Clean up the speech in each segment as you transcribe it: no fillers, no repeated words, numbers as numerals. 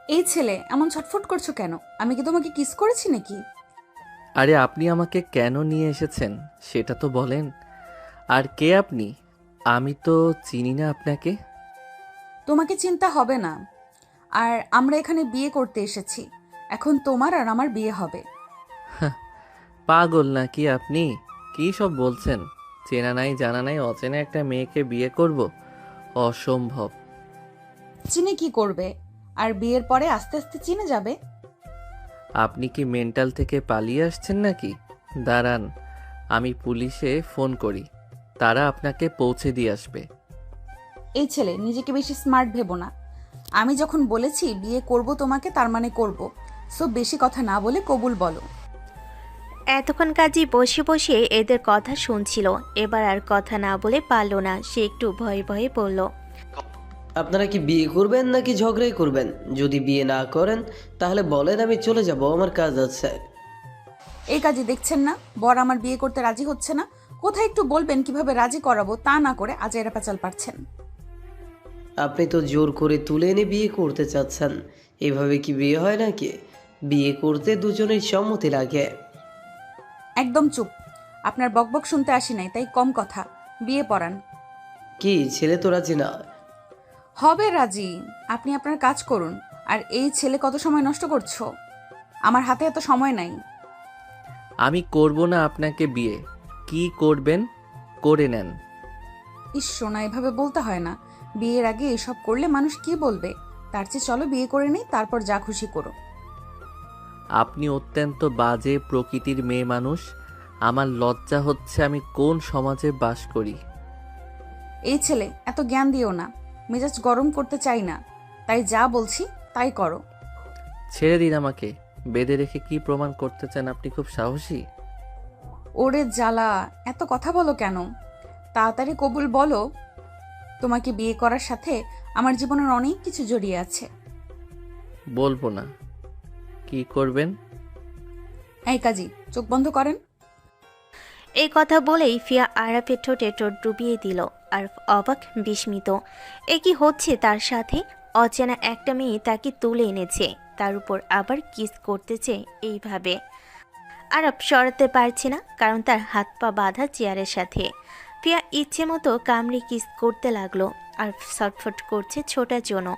এই ছেলে এমন ছটফট করছো কেন? আমি কি তোমাকে কিস করেছি নাকি? আরে আপনি আমাকে কেন নিয়ে এসেছেন সেটা তো বলেন। আর কে আপনি? আমি তো চিনি না আপনাকে। তোমাকে চিন্তা হবে না। আর আমরা এখানে বিয়ে করতে এসেছি। এখন তোমার আর আমার বিয়ে হবে। পাগল নাকি আপনি? কী সব বলছেন? চেনা নাই জানা নাই অচেনা একটা মেয়েকে বিয়ে করব? অসম্ভব। চিনে কি করবে? আর বিয়ের পরে আস্তে আস্তে চিনে যাবে। আপনি কি মেন্টাল থেকে পালিয়ে আসছেন নাকি? দাঁড়ান, আমি পুলিশে ফোন করি, তারা আপনাকে পৌঁছে দিয়ে আসবে। এই ছেলে নিজেকে বেশি স্মার্ট ভেবো না। আমি যখন বলেছি বিয়ে করব তোমাকে, তার মানে করব। সো বেশি কথা না বলে কবুল বলো। এতক্ষণ কাজী বসে বসে এদের কথা শুনছিল। এবার আর কথা না বলে পারল না, সে একটু ভয়ে ভয়ে বলল। আপনারা কি বিয়ে করবেন নাকি ঝগড়াই করবেন? যদি বিয়ে না করেন তাহলে বলেন, আমি চলে যাব, আমার কাজ আছে। এই কাজে দেখছেন না বর আমার বিয়ে করতে রাজি হচ্ছে না। কোথায় একটু বলবেন কিভাবে রাজি করাবো, তা না করে আজেরা পেঁচাল পারছেন। আপনি তো জোর করে তুলে এনে বিয়ে করতে চাচ্ছেন। এভাবে কি বিয়ে হয় নাকি? বিয়ে করতে দুজনের সম্মতি লাগে। একদম চুপ। আপনার বকবক শুনতে আসি নাই, তাই কম কথা। বিয়ে পড়ান। কি ছেলে তো রাজি না? হবে রাজি। আপনি আপনার কাজ করুন। আর এই ছেলে কত সময় নষ্ট করছো? আমার হাতে এত সময় নাই। আমি করব না আপনাকে বিয়ে। কি করবেন করে নেন। না, এভাবে বলতে হয় না। বিয়ের আগে এসব করলে মানুষ কি বলবে? তার চেয়ে চলো বিয়ে করে নেই, তারপর যা খুশি করো। আপনি অত্যন্ত বাজে প্রকৃতির মেয়ে মানুষ। আমার লজ্জা হচ্ছে আমি কোন সমাজে বাস করি। এই ছেলে এত জ্ঞান দিও না। মেজাজ গরম করতে চাই না। তাই যা বলছি তাই করো। ছেড়ে দিন আমাকে। বেঁধে রেখে কি প্রমাণ করতে চান? আপনি খুব সাহসী। ওরে জ্বালা, এত কথা বলো কেন? তাড়াতাড়ি কবুল বলো। তোমাকে বিয়ে করার সাথে আমার জীবনের অনেক কিছু জড়িয়ে আছে। বলবো না। কি করবেন? এই কাজী, চোখ বন্ধ করেন। এই কথা বলেই ফিয়া আরাফের ঠোঁটে ঠোঁট ডুবিয়ে দিল। আর অবাক বিস্মিত, এ কি হচ্ছে তার সাথে? অচেনা একটা মেয়ে তাকে তুলে এনেছে, তার উপর আবার কিস করতেছে এইভাবে। আরব সরাতে পারছে না, কারণ তার হাত পা বাঁধা চেয়ারের সাথে। ফিয়া ইচ্ছে মতো কামড়ে কিস করতে লাগলো। আর ছটফট করছে ছোটার জন্য,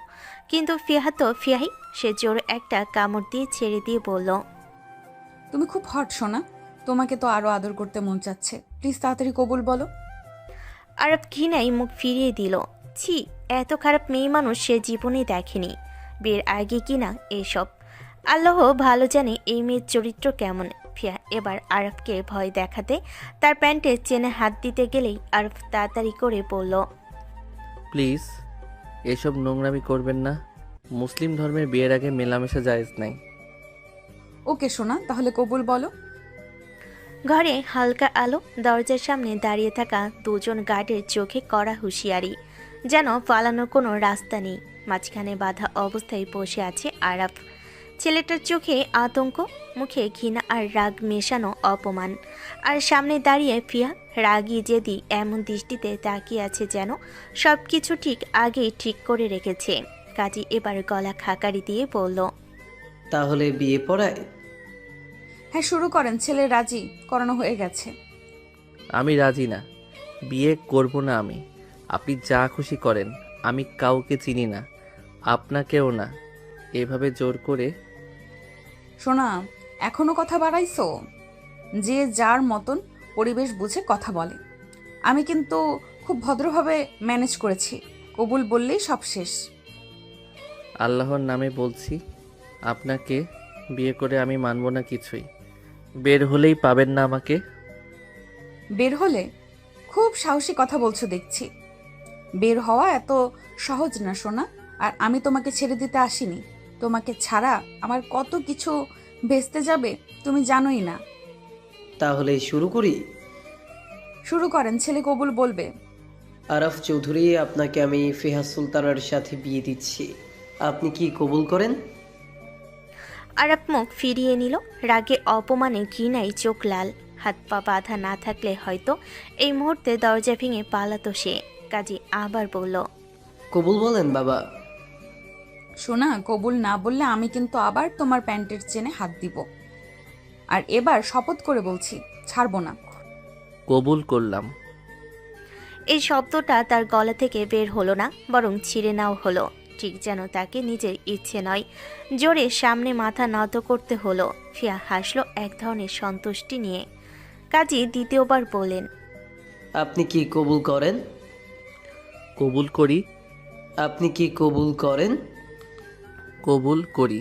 কিন্তু ফিয়া তো ফিয়াই, সে জোর একটা কামড় দিয়ে ছেড়ে দিয়ে বলল। তুমি খুব হট সোনা। তোমাকে তো আরো আদর করতে মন চাচ্ছে। প্লিজ তাড়াতাড়ি কবুল বলো। আরব ঘৃণাই মুখ ফিরিয়ে দিল। ছি, এত খারাপ মেয়ে মানুষ সে জীবনে দেখেনি, বিয়ের আগে কিনা এসব। আল্লাহ ভালো জানে এই মেয়ের চরিত্র কেমন। ফিয়া এবার আরবকে ভয় দেখাতে তার প্যান্টে চেনে হাত দিতে গেলেই আরব তাড়াতাড়ি করে বলল। প্লিজ এসব নোংরামি করবেন না। মুসলিম ধর্মের বিয়ের আগে মেলামেশা জায়েজ নাই। ওকে সোনা, তাহলে কবুল বলো। ঘরে হালকা আলো, দরজার সামনে দাঁড়িয়ে থাকা দুজন গার্ডের চোখে কড়া হুঁশিয়ারি, যেন পালানোর কোনো রাস্তা নেই। মাঝখানে বাঁধা অবস্থায় বসে আছে আরাফ। ছেলেটার চোখে আতঙ্ক, মুখে ঘৃণা আর রাগ মেশানো অপমান। আর সামনে দাঁড়িয়ে ফিয়া রাগী জেদি এমন দৃষ্টিতে তাকিয়ে আছে যেন সব কিছু ঠিক আগেই ঠিক করে রেখেছে। কাজী এবার গলা খাকারি দিয়ে বলল। তাহলে বিয়ে পড়ায়? হ্যাঁ, শুরু করেন। ছেলে রাজি করানো হয়ে গেছে। আমি রাজি না। বিয়ে করব না আমি। আপনি যা খুশি করেন। আমি কাউকে চিনি না, আপনাকেও না। এভাবে জোর করে। সোনা, এখনো কথা বাড়াইছো? যে যার মতন পরিবেশ বুঝে কথা বলে। আমি কিন্তু খুব ভদ্রভাবে ম্যানেজ করেছি। কবুল বললেই সব শেষ। আল্লাহর নামে বলছি, আপনাকে বিয়ে করে আমি মানব না কিছুই। বের হলেই পাবেন না আমাকে। বের হলে? খুব সাহসী কথা বলছো দেখছি। বের হওয়া এত সহজ না সোনা। আর আমি তোমাকে ছেড়ে দিতে আসিনি। তোমাকে ছাড়া আমার কত কিছু ভেস্তে যাবে তুমি জানোই না। তাহলে শুরু করি। শুরু করেন, ছেলে কবুল বলবে। আরাফ চৌধুরী, আপনাকে আমি ফিহা সুলতানার সাথে বিয়ে দিচ্ছি। আপনি কি কবুল করেন? আরাপ মুখ ফিরিয়ে নিল, রাগে অপমানে ঘৃণায় চোখ লাল। হাত পা বাঁধা না থাকলে হয়তো এই মুহূর্তে দরজা ভেঙে পালাতো সে। কাজী আবার বলল। কবুল বলেন বাবা। সোনা, কবুল না বললে আমি কিন্তু আবার তোমার প্যান্টের চেনে হাত দিব। আর এবার শপথ করে বলছি, ছাড়বো না। কবুল করলাম। এই শব্দটা তার গলা থেকে বের হলো না, বরং ছিঁড়ে নেওয়া হলো, ঠিক যেন তাকে নিজের ইচ্ছে নয়, জোরে সামনে মাথা নত করতে হলো। ফিয়া হাসলো এক ধরনের সন্তুষ্টি নিয়ে। কাজী দ্বিতীয়বার বললেন, আপনি কি কবুল করেন? কবুল করি। আপনি কি কবুল করেন? কবুল করি।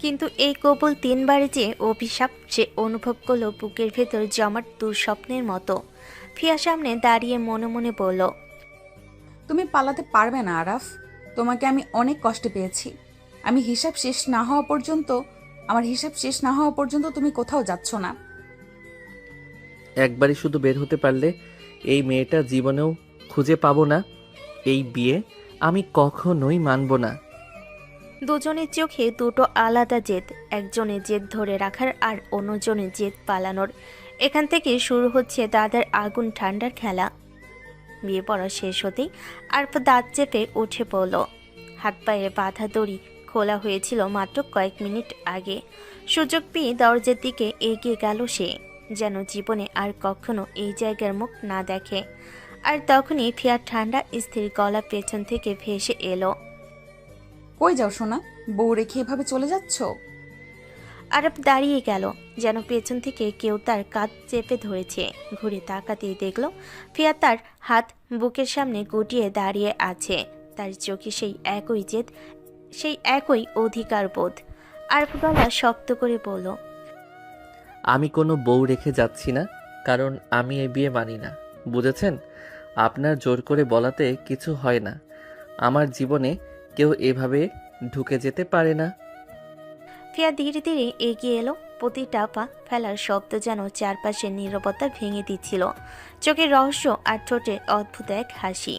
কিন্তু এই কবুল তিনবারে যে অভিশাপ সে অনুভব করলো বুকের ভেতর জমাট দুঃস্বপ্নের মতো। ফিয়া সামনে দাঁড়িয়ে মনে মনে বলল, তুমি পালাতে পারবে না আরাফ। তোমাকে আমি অনেক কষ্টে পেয়েছি। আমার হিসাব শেষ না হওয়া পর্যন্ত তুমি কোথাও যাচ্ছ না। একবারই শুধু বের হতে পারলে এই মেয়েটা জীবনেও খুঁজে পাবো না। এই বিয়ে আমি কখনোই মানব না। দুজনের চোখে দুটো আলাদা জেদ, একজনের জেদ ধরে রাখার আর অন্যজনের জেদ পালানোর। এখান থেকে শুরু হচ্ছে তাদের আগুন ঠান্ডার খেলা। বিয়ে পড়া শেষ হতেই আরফ দাঁত চেপে উঠে পড়ল। হাত পায়ে বাঁধা দড়ি খোলা হয়েছিল মাত্র কয়েক মিনিট আগে। সুযোগ পেয়ে দরজার দিকে এগিয়ে গেল সে, যেন জীবনে আর কখনো এই জায়গার মুখ না দেখে। আর তখনই ফিয়ার ঠান্ডা স্থির গলা পেছন থেকে ভেসে এলো। কই যাও সোনা? বউ রেখে এভাবে চলে যাচ্ছ? আরব দাঁড়িয়ে গেল, যেন পেছন থেকে কেউ তার কাঁধ চেপে ধরেছে। ঘুরে তাকাতেই দেখল ফিয়া তার হাত বুকের সামনে গুটিয়ে দাঁড়িয়ে আছে। তার চোখে সেই একই জেদ, সেই একই অধিকার বোধ। আরব গলা শক্ত করে বলল, আমি কোনো বউ রেখে যাচ্ছি না, কারণ আমি এই বিয়ে মানি না, বুঝেছেন? আপনার জোর করে বলাতে কিছু হয় না। আমার জীবনে কেউ এভাবে ঢুকে যেতে পারে না। ফিয়া ধীরে ধীরে এগিয়ে এলো। প্রতিটা পা ফেলার শব্দ যেন চারপাশের নীরবতা ভেঙে দিচ্ছিল। চোখের রহস্য আর ঠোঁটে অদ্ভুত এক হাসি।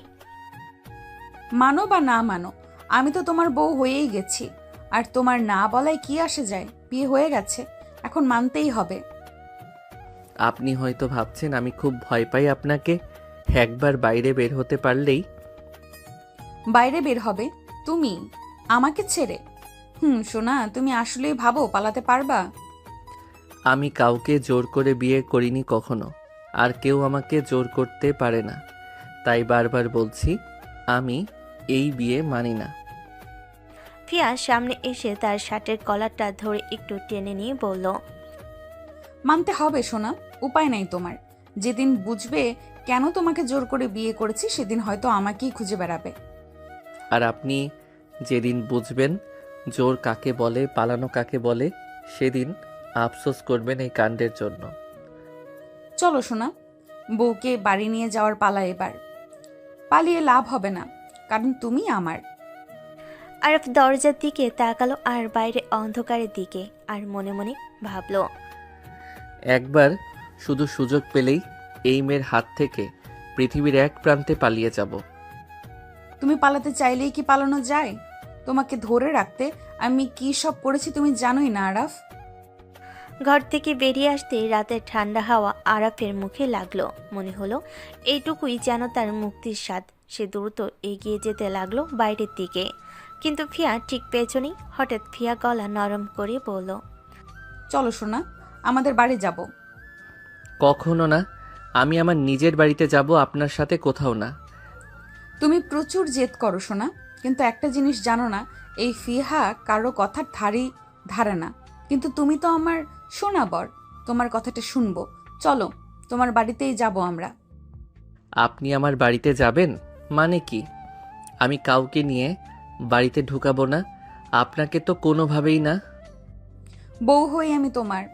মানো বা না মানো, আমি তো তোমার বউ হয়েই গেছি। আর তোমার না বলায় কি আসে যায়? বিয়ে হয়ে গেছে, এখন মানতেই হবে। আপনি হয়তো ভাবছেন আমি খুব ভয় পাই আপনাকে। একবার বাইরে বের হতে পারলেই। বাইরে বের হবে তুমি আমাকে ছেড়ে? সোনা, তুমি আসলেই ভাবো পালাতে পারবা? আমি কাউকে জোর করে বিয়ে করিনি কখনো, আর কেউ আমাকে জোর করতে পারে না। তাই বারবার বলছি, আমি এই বিয়ে মানি না। ফিয়া সামনে এসে তার শার্টের কলারটা ধরে একটু টেনে নিয়ে বলল, মানতে হবে সোনা, উপায় নাই তোমার। যেদিন বুঝবে কেন তোমাকে জোর করে বিয়ে করেছি, সেদিন হয়তো আমাকেই খুঁজে বেড়াবে। আর আপনি যেদিন বুঝবেন জোর কাকে বলে, পালানো কাকে বলে, সেদিন আফসোস করবেন এই কাণ্ডের জন্য। চলো সোনা, বউকে বাড়ি নিয়ে যাওয়ার পালা এবার। পালিয়ে লাভ হবে না, কারণ তুমি আমার। আরফ দরজার দিকে তাকালো আর বাইরে অন্ধকারের দিকে, আর মনে মনে ভাবল, একবার শুধু সুযোগ পেলেই এই মেয়ের হাত থেকে পৃথিবীর এক প্রান্তে পালিয়ে যাব। তুমি পালাতে চাইলেই কি পালানো যায়? তোমাকে ধরে রাখতে আমি কি সব করেছি তুমি জানোই না আরাফ। ঘর থেকে বেরিয়ে আসতে রাতের ঠান্ডা হাওয়া আরাফের মুখে লাগলো। মনে হলো এইটুকুই যেন তার মুক্তির স্বাদ। সে দ্রুত এগিয়ে যেতে লাগলো বাইরের দিকে, কিন্তু ফিয়া ঠিক পেছনেই। হঠাৎ ফিয়া গলা নরম করে বলল, চলো সোনা, আমাদের বাড়ি যাব। কখনো না, আমি আমার নিজের বাড়িতে যাব, আপনার সাথে কোথাও না। তুমি প্রচুর জেদ করো সোনা, কিন্তু একটা জিনিস জানো না, এই ফিহা কারো কথার ধারে না। কিন্তু তুমি তো আমার সোনা বর, তোমার কথাটা শুনবো। চলো, তোমার বাড়িতেই যাব আমরা। আপনি আমার বাড়িতে যাবেন মানে কি? আমি কাউকে নিয়ে বাড়িতে ঢুকাবো না, আপনাকে তো কোনোভাবেই না। বউ হই আমি তোমার,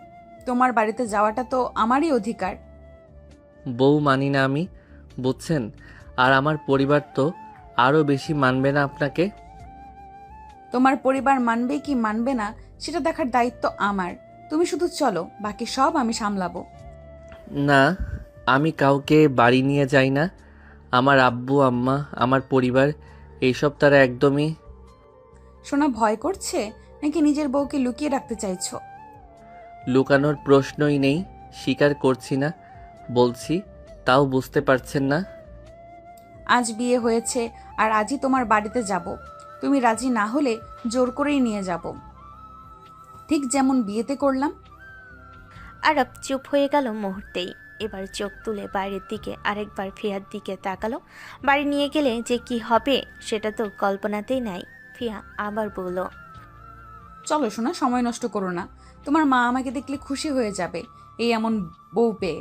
তোমার বাড়িতে যাওয়াটা তো আমারই অধিকার। বউ মানি না আমি, বুঝছেন? আর আমার পরিবার তো আরও বেশি মানবে না আপনাকে। তোমার পরিবার মানবে কি মানবে না সেটা দেখার দায়িত্ব আমার। তুমি শুধু চলো, বাকি সব আমি সামলাবো। না, আমি কাউকে বাড়ি নিয়ে যাই না। আমার আব্বু আম্মা, আমার পরিবার, এইসব তারা একদমই। সোনা, ভয় করছে নাকি নিজের বউকে লুকিয়ে রাখতে চাইছো? লুকানোর প্রশ্নই নেই, স্বীকার করছি না বলছি, তাও বুঝতে পারছেন না। আজ বিয়ে হয়েছে আর আজই তোমার বাড়িতে যাব। তুমি রাজি না হলে জোর করেই নিয়ে যাব, ঠিক যেমন বিয়েতে করলাম। আরব চুপ হয়ে গেল মুহূর্তেই। এবার চোখ তুলে বাইরের দিকে আরেকবার ফিয়ার দিকে তাকালো। বাড়ি নিয়ে গেলে যে কি হবে সেটা তো কল্পনাতেই নাই। ফিয়া আবার বলল, চলো শোনা, সময় নষ্ট করো না। তোমার মা আমাকে দেখলে খুশি হয়ে যাবে এই এমন বউ পেয়ে।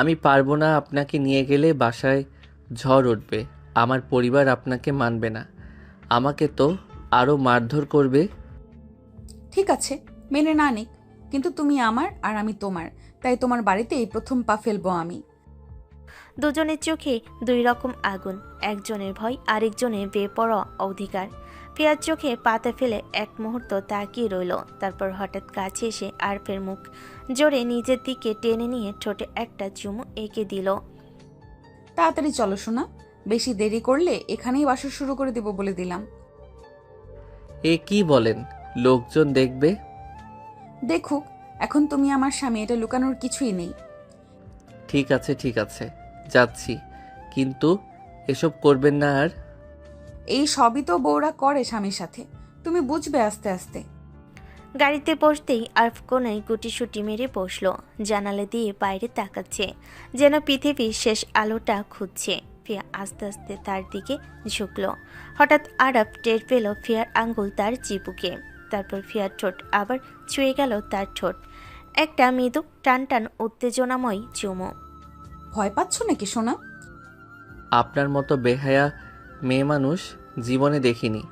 আমি পারবো না, আপনাকে নিয়ে গেলে বাসায় ঝড় উঠবে, আমার পরিবার আপনাকে মানবে না, আমাকে তো আরও মারধর করবে। ঠিক আছে, মেনে না নিক, কিন্তু তুমি আমার আর আমি তোমার, তাই তোমার বাড়িতে এই প্রথম পা ফেলবো আমি। দুজনের চোখে দুই রকম আগুন, একজনের ভয় আরেকজনের বেপরোয়া অধিকার। ফিয়ার চোখে পাতা ফেলে এক মুহূর্ত তাকিয়ে রইল, তারপর হঠাৎ কাছে এসে আরফের মুখ জোরে নিজের দিকে টেনে নিয়ে ঠোঁটে একটা চুমু এঁকে দিল। তাড়াতাড়ি চলো শোনা, বেশি দেরি করলে এখানেই বাসর শুরু করে দেব বলে দিলাম। এ কি বলেন, লোকজন দেখবে। দেখুক, এখন তুমি আমার স্বামী, এটা লুকানোর কিছুই নেই। ঠিক আছে ঠিক আছে, যাচ্ছি, কিন্তু এসব করবেন না আর। এই সবই তো বউরা করে স্বামীর সাথে, তুমি বুঝবে আস্তে আস্তে। গাড়িতে বসতেই আরফ কোনায় গুটিসুটি মেরে বসলো, জানালা দিয়ে বাইরে তাকাচ্ছে, যেন পৃথিবীর শেষ আলোটা খুঁজছে। ফিয়া আস্তে আস্তে তার দিকে ঝুঁকলো। হঠাৎ আরব টের পেল ফিয়ার আঙ্গুল তার চিবুকে, তারপর ফিয়ার ঠোঁট আবার ছুঁয়ে গেল তার ঠোঁট। একটা মৃদু টান টান উত্তেজনাময় চুমো। ভয় পাচ্ছ নাকি সোনা? আপনার মতো বেহায়া মেয়ে মানুষ জীবনে দেখিনি।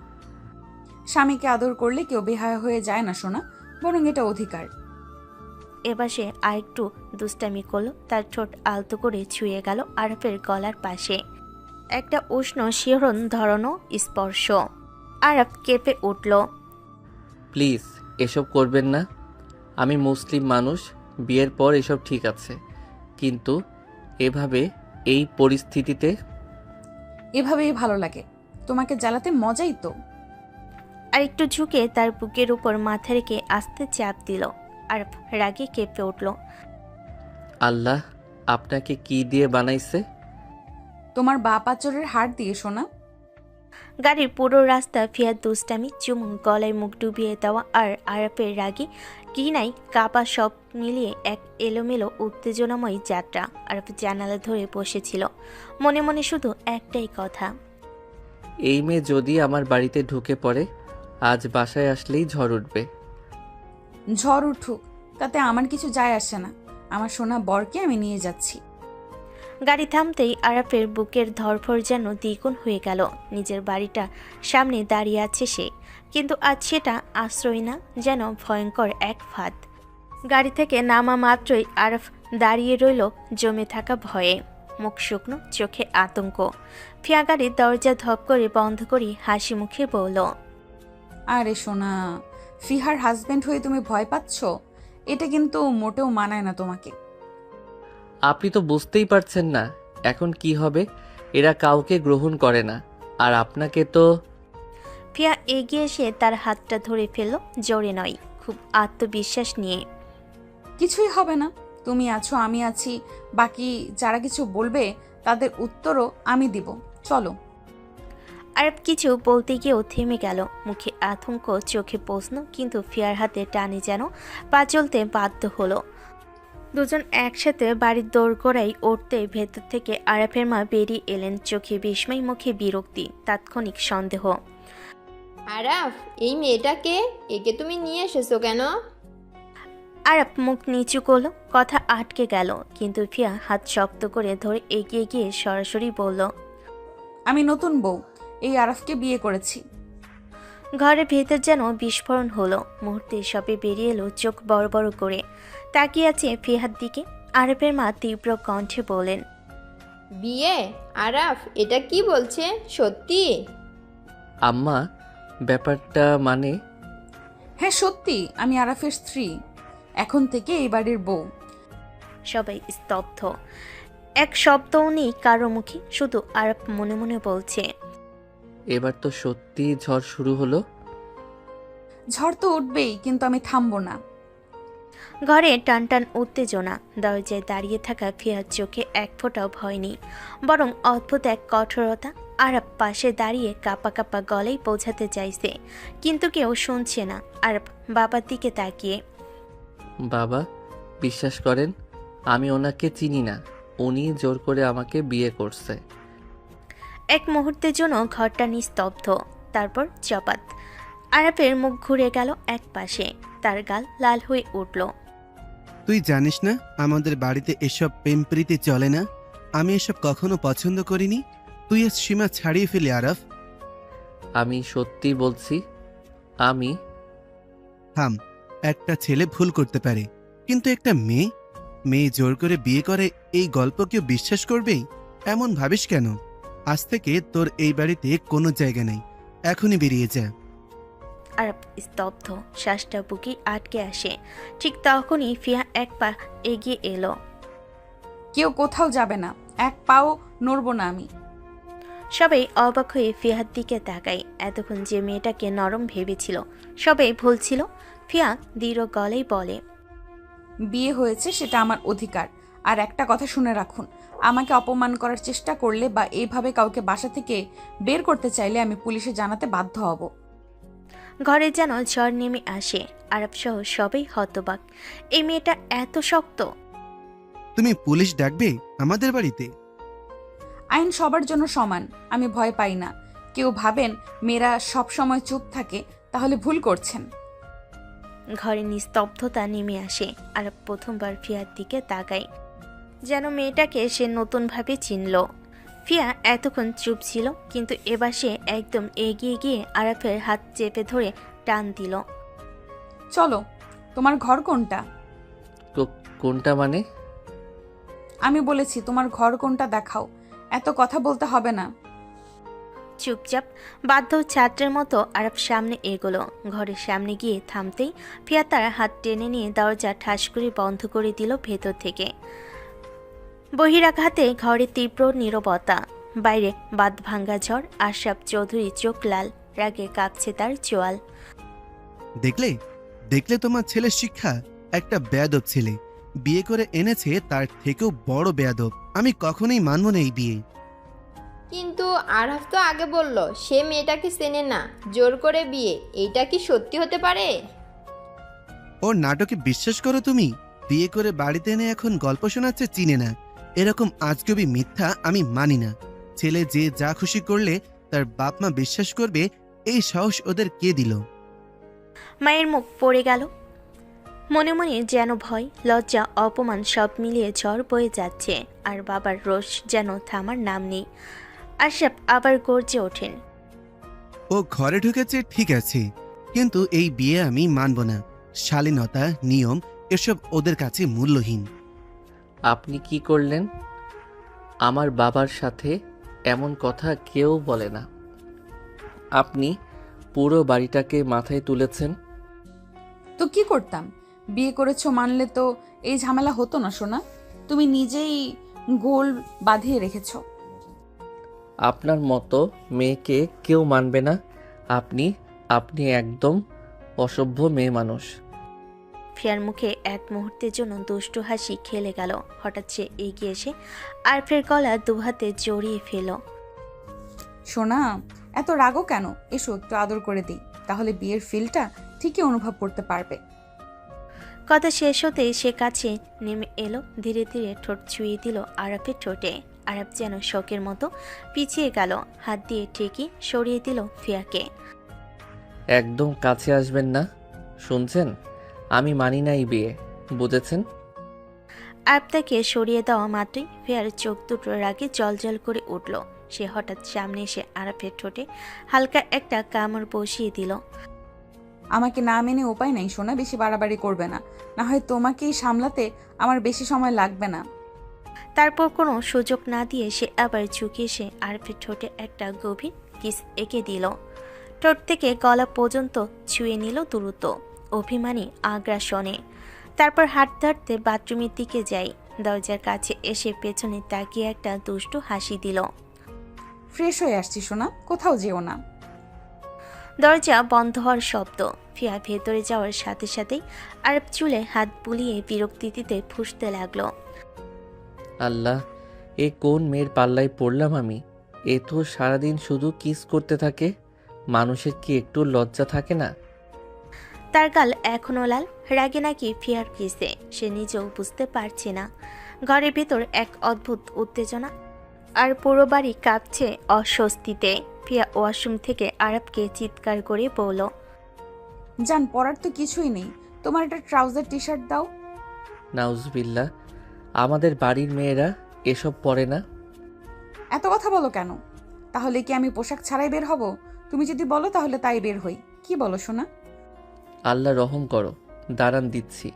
স্বামীকে আদর করলে কেউ বেহায়া হয়ে যায় না সোনা, বরং এটা অধিকার। এবার সে আরেকটু দুষ্টামি করলো, তার ঠোঁট আলতো করে ছুঁয়ে গেল আরফের গলার পাশে। একটা উষ্ণ শিহরণ ধরনো স্পর্শ। আরফ কেঁপে উঠল। প্লিজ এসব করবেন না, আমি মুসলিম মানুষ, বিয়ের পর এসব ঠিক আছে, কিন্তু এভাবে এই পরিস্থিতিতে। এভাবেই ভালো লাগে, তোমাকে জ্বালাতে মজাই তো। আর একটু ঝুঁকে তার বুকের উপর মাথা রেখে আস্তে চাপ দিল। আরফ রাগে কেঁপে উঠল। আল্লাহ আপনাকে কি দিয়ে বানাইছে? তোমার বা পাচরের হাড় দিয়ে সোনা। গাড়ির পুরো রাস্তা ফিয়ার দুষ্টামি, চুমু, গলায় মুখ ডুবিয়ে দেওয়া আর আরফের রাগে ঘৃণায় কাপা সব মিলিয়ে এক এলোমেলো উত্তেজনাময় যাত্রা। আরফ জানালা ধরে বসেছিল, মনে মনে শুধু একটাই কথা, এই মেয়ে যদি আমার বাড়িতে ঢুকে পড়ে, আজ বাসায় আসলেই ঝড় উঠবে। ঝড় উঠুক, তাতে আমার কিছু যায় আসে না, আমার সোনা বরকে আমি নিয়ে যাচ্ছি। গাড়ি থামতেই আরাফের বুকের ধরফর যেন দ্বিগুণ হয়ে গেল। নিজের বাড়িটা সামনে দাঁড়িয়ে আছে সে, কিন্তু আজ সেটা আশ্রয় না, যেন ভয়ঙ্কর এক ফাঁদ। গাড়ি থেকে নামা মাত্রই আরফ দাঁড়িয়ে রইল জমে থাকা ভয়ে, মুখ শুকনো, চোখে আতঙ্ক। ফিয়া গাড়ির দরজা ধপ করে বন্ধ করে হাসি মুখে বলল, আরে সোনা, ফিহার হাজবেন্ড হয়ে তুমি ভয় পাচ্ছ? এটা কিন্তু মোটেও মানায় না তোমাকে। আপনি তো বুঝতেই পারছেন না এখন কি হবে, এরা কাউকে গ্রহণ করে না, আর আপনাকে তো। ফিয়া এগিয়ে এসে তার হাতটা ধরে ফেলল, জোরে নয়, খুব আত্মবিশ্বাস নিয়ে। কিছুই হবে না, তুমি আছো, আমি আছি, বাকি যারা কিছু বলবে তাদের উত্তরও আমি দিব। চলো। আরব কিছু বলতে গিয়েও থেমে গেল, মুখে আতঙ্ক, চোখে প্রশ্ন, কিন্তু ফিয়ার হাতে টানে যেন পা চলতে বাধ্য হলো। দুজন একসাথে বাড়ির দোরগোড়ায় উঠতে ভেতর থেকে আরাফের মা বেরিয়ে এলেন, চোখে বিস্ময়, মুখে বিরক্তি, তাৎক্ষণিক সন্দেহ। আরাফ, এই মেয়েটাকে, একে তুমি নিয়ে এসেছো কেন? আরাফ মুখ নিচু করলো, কথা আটকে গেল, কিন্তু ফিয়া হাত শক্ত করে ধরে এগিয়ে গিয়ে সরাসরি বলল, আমি নতুন বউ, এই আরাফকে বিয়ে করেছি। ঘরের ভেতর যেন বিস্ফোরণ হলো, মুহূর্তে সবে বেরিয়ে এলো চোখ বড় বড় করে তাকিয়ে আছে ফিহার দিকে। আরবের মা তীব্র কণ্ঠে বলেন, বিয়ে? আরাফ এটা কি বলছে, সত্যি? আম্মা, ব্যাপারটা মানে। হ্যাঁ সত্যি, আমি আরাফের স্ত্রী, এখন থেকে এই বাড়ির বউ। সবাই স্তব্ধ, এক শব্দও নেই কারো মুখে, শুধু আরব মনে মনে বলছে, এবার তো সত্যি ঝড় শুরু হলো। ঝড় তো উঠবেই, কিন্তু আমি থামবো না। ঘরে টান টান উত্তেজনা। দরজায় দাঁড়িয়ে থাকা ফিয়ার চোখে এক ফোঁটাও ভয় নেই, বরং অদ্ভুত এক কঠোরতা। আরব পাশে দাঁড়িয়ে কাপা কাপা গলায় বোঝাতে চাইছে, কিন্তু কেউ শুনছে না। আরব বাবার দিকে তাকিয়ে, বাবা, বিশ্বাস করেন আমি ওনাকে চিনি না, উনি জোর করে আমাকে বিয়ে করছে। এক মুহূর্তের জন্য ঘরটা নিস্তব্ধ, তারপর চপাত। আরবের মুখ ঘুরে গেল এক পাশে, তার গাল লাল হয়ে উঠল। তুই জানিস না আমাদের বাড়িতে এসব প্রেম প্রীতি চলে না। আমি এসব কখনো পছন্দ করিনি। তুই এর সীমা ছাড়িয়ে ফেলি আরাফ। আমি সত্যি বলছি, আমি থাম, একটা ছেলে ভুল করতে পারে, কিন্তু একটা মেয়ে মেয়ে জোর করে বিয়ে করে, এই গল্প কেউ বিশ্বাস করবেই? এমন ভাবিস কেন? আজ থেকে তোর এই বাড়িতে কোনো জায়গা নেই, এখনই বেরিয়ে যা। আরব স্তব্ধ, শ্বাসটা বুকে আটকে আসে। ঠিক তখনই ফিয়া এক পা এগিয়ে এলো। কেউ কোথাও যাবে না, এক পাও নড়বো না আমি। সবাই অবাক হয়ে ফিয়ার দিকে তাকায়। এতক্ষণ যে মেয়েটাকে নরম ভেবেছিল সবাই ভুল ছিল। ফিয়া দৃঢ় গলায় বলে, বিয়ে হয়েছে সেটা আমার অধিকার। আর একটা কথা শুনে রাখুন, আমাকে অপমান করার চেষ্টা করলে বা এইভাবে কাউকে বাসা থেকে বের করতে চাইলে আমি পুলিশে জানাতে বাধ্য হব। ঘরে যেন ঝড় নেমে আসে। আরব সহ সবাই হতবাক। এই মেয়েটা এত শক্ত। তুমি পুলিশ ডাকবে আমাদের বাড়িতে? আইন সবার জন্য সমান, আমি ভয় পাই না। কেউ ভাবেন মেয়েরা সব সময় চুপ থাকে, তাহলে ভুল করছেন। ঘরে নিস্তব্ধতা নেমে আসে। আরব প্রথমবার ফিয়ার দিকে তাকায়, যেন মেয়েটাকে সে নতুনভাবে চিনল। ফিয়া এতক্ষণ চুপ ছিল, কিন্তু এবার সে একদম এগিয়ে গিয়ে আরবের হাত চেপে ধরে টান দিল। চলো, তোমার ঘর কোনটা? কোনটা মানে? আমি বলেছি তোমার ঘর কোনটা দেখাও, এত কথা বলতে হবে না। চুপচাপ বাধ্য ছাত্রের মতো আরব সামনে এগোলো। ঘরের সামনে গিয়ে থামতেই ফিয়া তার হাত টেনে নিয়ে দরজা ঠাস করে বন্ধ করে দিল ভেতর থেকে। বহিরাঘাতে ঘরে তীব্র নীরবতা, বাইরে বাদ ভাঙ্গা ঝড়। আশরাফ চৌধুরী চোখ লাল, রাগে কাঁপছে তার চোয়াল। দেখলে দেখলে তোমার ছেলের শিক্ষা? একটা বেয়াদব ছেলে বিয়ে করে এনেছে, তার থেকেও বড় বেয়াদব। আমি কখনোই মানব না এই বিয়ে। কিন্তু আরাফ তো আগে বলল সে মেয়েটাকে চেনে না, জোর করে বিয়ে। এইটা কি সত্যি হতে পারে? ওর নাটকে বিশ্বাস করো তুমি? বিয়ে করে বাড়িতে এনে এখন গল্প শোনাচ্ছে চিনে না। এরকম আজগবি মিথ্যা আমি মানি না। ছেলে যে যা খুশি করলে তার বাপ মা বিশ্বাস করবে, এই সাহস ওদের কে দিল? মায়ের মুখ পড়ে গেল। মনে মনে যেন ভয়, লজ্জা, অপমান সব মিলিয়ে ঝড় বয়ে যাচ্ছে। আর বাবার রোষ যেন থামার নাম নেই। আশরাফ আবার গর্জে ওঠেন, ও ঘরে ঢুকেছে ঠিক আছে, কিন্তু এই বিয়ে আমি মানব না। শালীনতা, নিয়ম এসব ওদের কাছে মূল্যহীন। আপনি কি করলেন? আমার বাবার সাথে এমন কথা কেউ বলে না। আপনি পুরো বাড়িটাকে মাথায় তুলেছেন। তো কি করতাম? বিয়ে করেছো মানলে তো এই ঝামেলা হতো না সোনা। তুমি নিজেই গোল বাঁধিয়ে রেখেছো। আপনার মতো মেয়েকে কেউ মানবে না। আপনি আপনি একদম অসভ্য মেয়ে মানুষ। ফিয়ার মুখে এক মুহূর্তের জন্য দুষ্টু হাসি খেলে গেল। হঠাৎ সে এগিয়ে এসে আরফের গলা দুহাতে জড়িয়ে ফেল। সোনা, এত রাগও কেন? এসো একটু আদর করে দিই, তাহলে বিয়ের ফিলটা ঠিকই অনুভব করতে পারবে। কথা শেষ হতেই সে কাছে নেমে এলো, ধীরে ধীরে ঠোঁট ছুঁয়ে দিল আরাফের ঠোঁটে। আরাফ যেন শোকের মতো পিছিয়ে গেল, হাত দিয়ে ঠিকই সরিয়ে দিল ফিয়াকে। একদম কাছে আসবেন না, শুনছেন? আমি মানি না এই বিয়ে, বুঝেছেন? আরাফ তাকে সরিয়ে দেওয়া মাত্রই ফিয়ার চোখ দুটো রাগে জলজল করে উঠল। সে হঠাৎ সামনে এসে আরাফের ঠোঁটে হালকা একটা কামড় বসিয়ে দিল। আমাকে না মেনে উপায় নেই সোনা, বেশি বাড়াবাড়ি করবে না, না হয় তোমাকেই সামলাতে আমার বেশি সময় লাগবে না। তারপর কোনো সুযোগ না দিয়ে সে আবার ঝুঁকে এসে আরফের ঠোঁটে একটা গভীর কিস এঁকে দিল। ঠোঁট থেকে গলা পর্যন্ত ছুঁয়ে নিল দ্রুত, অভিমানী আগ্রাসনে। তারপর হাঁটতে হাঁটতে বাথরুমের দিকে যাই। দরজার কাছে এসে পেছনে তাকিয়ে একটা দুষ্টু হাসি দিল। ফ্রেশ হয়ে আসছি সোনা, কোথাও যেও না। দরজা বন্ধ হওয়ার শব্দ। ফিয়া ভেতরে যাওয়ার সাথে সাথেই আরব চুলে হাত বুলিয়ে বিরক্তিতে ফুঁসতে লাগলো। আল্লাহ, এ কোন মেয়ের পাল্লায় পড়লাম আমি? এ তো সারাদিন শুধু কিস করতে থাকে, মানুষের কি একটু লজ্জা থাকে না? তার গাল এখনো লাল, রাগে নাকি ফিয়ার কিসে সে নিজেও বুঝতে পারছে না। ঘরের ভেতর এক অদ্ভুত উত্তেজনা, আর পুরো বাড়ি কাঁপছে অস্বস্তিতে। ফিয়া ওয়াশরুম থেকে আরবকে চিৎকার করে বলল, জান, পরার তো কিছুই নেই, তোমার একটা ট্রাউজার টি শার্ট দাও। নাউজবিল্লাহ, আমাদের বাড়ির মেয়েরা এসব পরে না। এত কথা বলো কেন? তাহলে কি আমি পোশাক ছাড়াই বের হব? তুমি যদি বলো তাহলে তাই বের হই। কি বলো সোনা? আল্লাহ রহম করো, দাঁড়ান দিচ্ছি,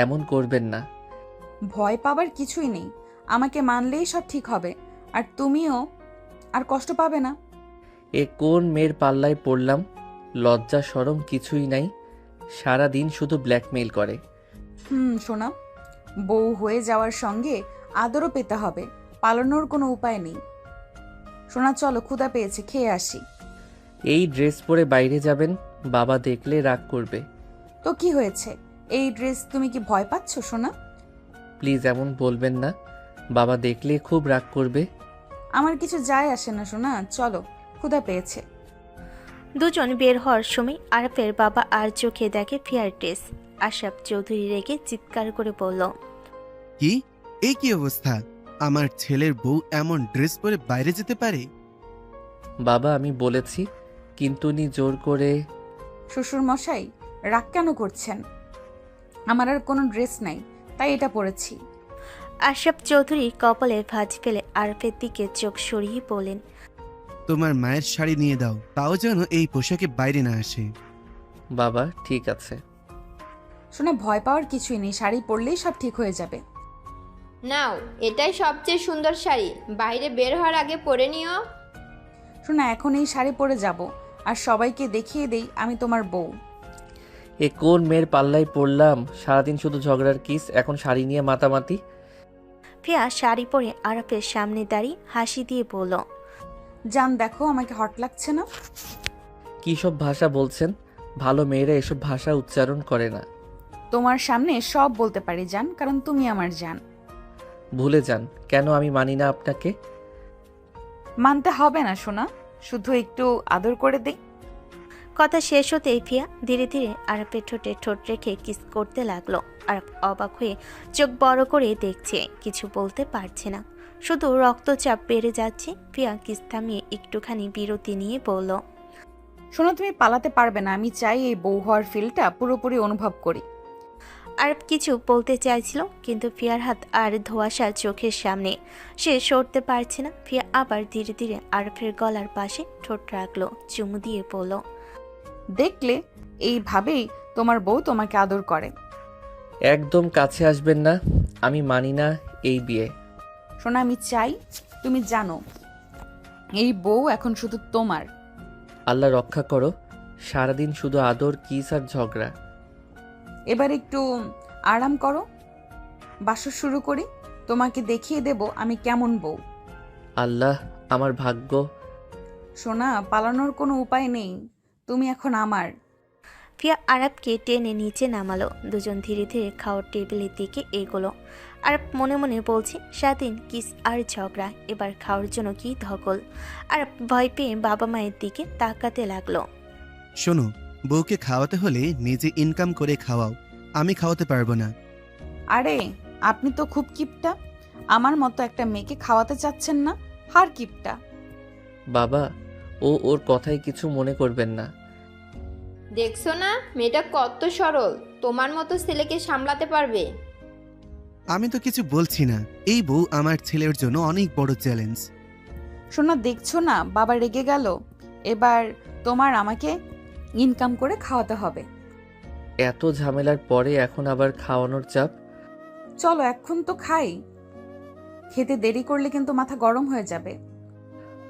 এমন করবেন না। ভয় পাবার কিছুই নেই, আমাকে মানলেই সব ঠিক হবে, আর তুমিও আর কষ্ট পাবে না। এ কোন মেয়ের পাল্লায় পড়লাম? লজ্জা শরম কিছুই নাই, সারা দিন শুধু ব্ল্যাকমেইল করে। সোনা, বউ হয়ে যাওয়ার সঙ্গে আদরও পেতে হবে, পালানোর কোনো উপায় নেই। সোনা চলো, ক্ষুধা পেয়েছে, খেয়ে আসি। এই ড্রেস পরে বাইরে যাবেন, বাবা দেখলে রাগ করবে। তো কি হয়েছে? এই ড্রেস তুমি কি ভয় পাচ্ছ সোনা? প্লিজ এমন বলবেন না, বাবা দেখলে খুব রাগ করবে। আমার কিছু যায় আসে না সোনা, চলো, ক্ষুধা পেয়েছে। দুজন বের হওয়ার সময় আরফের বাবা আর চোখে দেখে ফিয়ার ড্রেস। আশরাফ চৌধুরী রেগে চিৎকার করে বলল, কি? এই কি অবস্থা? আমার ছেলের বউ এমন ড্রেস পরে বাইরে যেতে পারে? বাবা আমি বলেছি, কিন্তু উনি জোর করে। শ্বশুর মশাই, রাগ কেন করছেন? আমার আর কোনো ড্রেস নাই, তাই এটা পরেছি। আশরাফ চৌধুরী কপালে ভাঁজ ফেলে আরফের দিকে চোখ সরিয়ে বলেন, তোমার মায়ের শাড়ি নিয়ে দাও, তাও যেন এই পোশাকে বাইরে না আসে। বাবা ঠিক আছে। শোনা, ভয় পাওয়ার কিছুই নেই, শাড়ি পরলেই সব ঠিক হয়ে যাবে। নাও, এটাই সবচেয়ে সুন্দর শাড়ি, বাইরে বের হওয়ার আগে পরে নিও। শোনা, এখন এই শাড়ি পরে যাব, আর সবাইকে দেখিয়ে দেই আমি তোমার বউ। এ কোন মেয়ের পাল্লায় পড়লাম? সারাদিন শুধু ঝগড়ার কিস, এখন শাড়ি নিয়ে মাতামাতি। ফিয়া শাড়ি পরে আরফের সামনে দাঁড়িয়ে হাসি দিয়ে বলল, জান দেখো, আমাকে হট লাগছে না? কী সব ভাষা বলছেন? ভালো মেয়েরা এসব ভাষা উচ্চারণ করে না। তোমার সামনে সব বলতে পারি জান, কারণ তুমি আমার জান। ভুলে যান, কেন আমি মানি না আপনাকে? মানতে হবে না সোনা, শুধু একটু আদর করে দেই। কথা শেষ হতেই ফিয়া ধীরে ধীরে আরফের ঠোঁটে ঠোঁট রেখে কিস করতে লাগলো। আরফ অবাক হয়ে চোখ বড় করে দেখছে, কিছু বলতে পারছে না, শুধু রক্তচাপ বেড়ে যাচ্ছে। ফিয়া কিস থামিয়ে একটুখানি বিরতি নিয়ে বলল, শোনো, তুমি পালাতে পারবে না, আমি চাই এই বউ হওয়ার ফিলটা পুরোপুরি অনুভব করি। আরফ কিছু বলতে চাইছিল, কিন্তু ফিয়ার হাত আর ধোঁয়াশা চোখের সামনে, সে সরতে পারছে না। ফিয়া আবার ধীরে ধীরে আরফের গলার পাশে ঠোঁট রাখলো, চুমু দিয়ে বলল, দেখলে, এইভাবেই তোমার বউ তোমাকে আদর করে। একদম কাছে আসবেন না, আমি মানি না এই বিয়ে। শোনা, আমি চাই তুমি জানো, এই বউ এখন শুধু তোমার। আল্লাহ রক্ষা করো, সারাদিন শুধু আদর কিস আর ঝগড়া। এবার একটু আরাম করো, বাসর শুরু করি, তোমাকে দেখিয়ে দেব আমি কেমন বউ। আল্লাহ, আমার ভাগ্য। সোনা, পালানোর কোনো উপায় নেই, তুমি এখন আমার। ফিয়া আরবকে টেনে নিচে নামালো। দুজন ধীরে ধীরে খাওয়ার টেবিলের দিকে এগোলো। আরব মনে মনে বলছে, সারাদিন কিস আর ঝগড়া, এবার খাওয়ার জন্য কি ধকল। আরব ভয় পেয়ে বাবা মায়ের দিকে তাকাতে লাগলো। শোনো, বউকে খাওয়াতে হলে নিজে ইনকাম করে খাওয়াও, আমি খাওয়াতে পারবো না। আরে, আপনি তো খুব কিপটা, আমার মতো একটা মেয়েকে খাওয়াতে চাচ্ছেন না, হার কিপটা। বাবা, ওর কথায় কিছু মনে করবেন না। দেখছো না মেয়েটা কত সরল, তোমার মতো ছেলেকে সামলাতে পারবে। আমি তো কিছু বলছি না, এই বউ আমার ছেলের জন্য অনেক বড় চ্যালেঞ্জ। শোনা, দেখছো না বাবা রেগে গেল, এবার তোমার আমাকে ইনকাম করে খাওয়াতে হবে। এত ঝামেলার পরে এখন আবার খাওয়ানোর চাপ। চলো এখন তো খাই, খেতে দেরি করলে কিন্তু মাথা গরম হয়ে যাবে।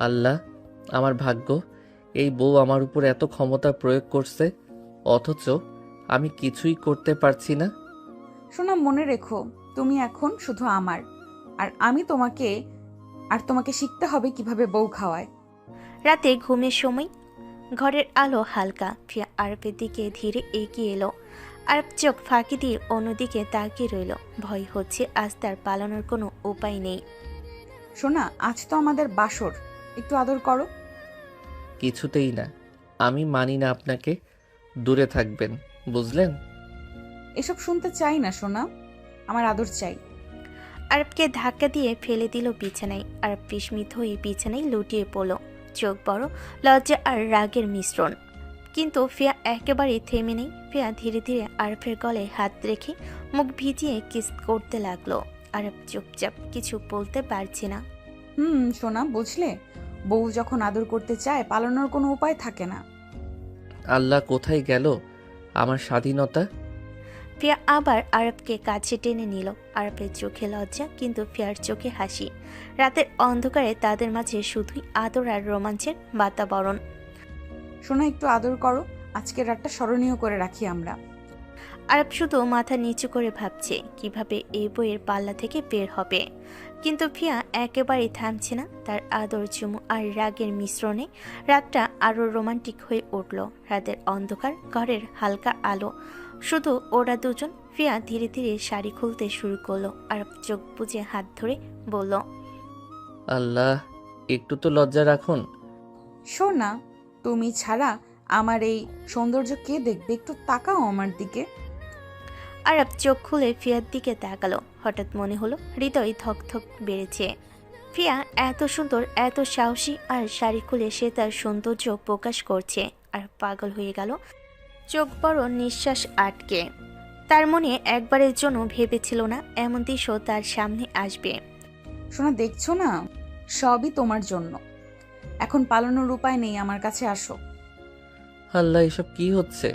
আল্লাহ, আমার ভাগ্য, এই বউ আমার উপর এত ক্ষমতা প্রয়োগ করছে, অথচ আমি কিছুই করতে পারছি না। শোনা, মনে রেখো, তুমি এখন শুধু আমার, আর তোমাকে শিখতে হবে কিভাবে বউ খাওয়ায়। রাতে ঘুমের সময় ঘরের আলো হালকা। ফিয়া আরবের দিকে ধীরে এগিয়ে এলো। আরব চোখ ফাঁকি দিয়ে অন্যদিকে তাকিয়ে রইল। ভয় হচ্ছে আজ তার পালানোর কোনো উপায় নেই। শোনা, আজ তো আমাদের বাসর, একটু আদর করো। কিছুতেই না। আমি মানি না আপনাকে। দূরে থাকবেন, বুঝলেন? এসব শুনতে চাই না সোনা, আমার আদর চাই। আরবকে ধাক্কা দিয়ে ফেলে দিল বিছানায়। আরব বিস্মিত হয়ে বিছানায় লুটিয়ে পড়ল, চোখ বড়, লজ্জা আর রাগের মিশ্রণ। কিন্তু ফিয়া একেবারেই থেমে নেই। ফিয়া ধীরে ধীরে আরফের গলায় হাত রেখে মুখ ভিজিয়ে কিস করতে লাগলো। আরব চুপচাপ, কিছু বলতে পারছে না। সোনা, বুঝলে, বউ যখন আদর করতে চায় পালানোর কোনো উপায় থাকে না। আল্লাহ, কোথায় গেল আমার স্বাধীনতা? ফিয়া আবার আরবকে কাছে টেনে নিল। আরবের চোখে লজ্জা, কিন্তু ফিয়ার চোখে হাসি। রাতের অন্ধকারে তাদের মাঝে শুধুই আদর আর রোমাঞ্চের বাতাবরণ। সোনা, একটু আদর করো, আজকের রাতটা স্মরণীয় করে রাখি আমরা। আরব শুধু মাথা নিচু করে ভাবছে কিভাবে এই বইয়ের পাল্লা থেকে বের হবে। কিন্তু ফিয়া একেবারেই থামছে না। তার আদর, চুমু আর রাগের মিশ্রণে রাতটা আরো রোমান্টিক হয়ে উঠল। রাতের অন্ধকার, ঘরের হালকা আলো, শুধু ওরা দুজন। ফিয়া ধীরে ধীরে শাড়ি খুলতে শুরু করলো। আরব চোখ বুজে হাত ধরে বলল, আল্লাহ, একটু তো লজ্জা রাখুন। সোনা, তুমি ছাড়া আমার এই সৌন্দর্য কে দেখবে? একটু তাকাও আমার দিকে। আরব চোখ খুলে ফিয়ার দিকে তাকালো। হঠাৎ মনে হলো হৃদয় ধকধক বেড়েছে। ফিয়া এত সুন্দর, এত সাহসী, আর শাড়ি খুলে সে তার সৌন্দর্য প্রকাশ করছে। আর পাগল হয়ে গেল, চোখ বড়, নিঃশ্বাস আটকে। তার মনে একবারের জন্য ভেবেছিল না এমন দৃশ্য তার সামনে আসবে। সোনা, দেখছো না, সবই তোমার জন্য। এখন পালানোর উপায় নেই, আমার কাছে আসো। আল্লাহ, এসব কি হচ্ছে?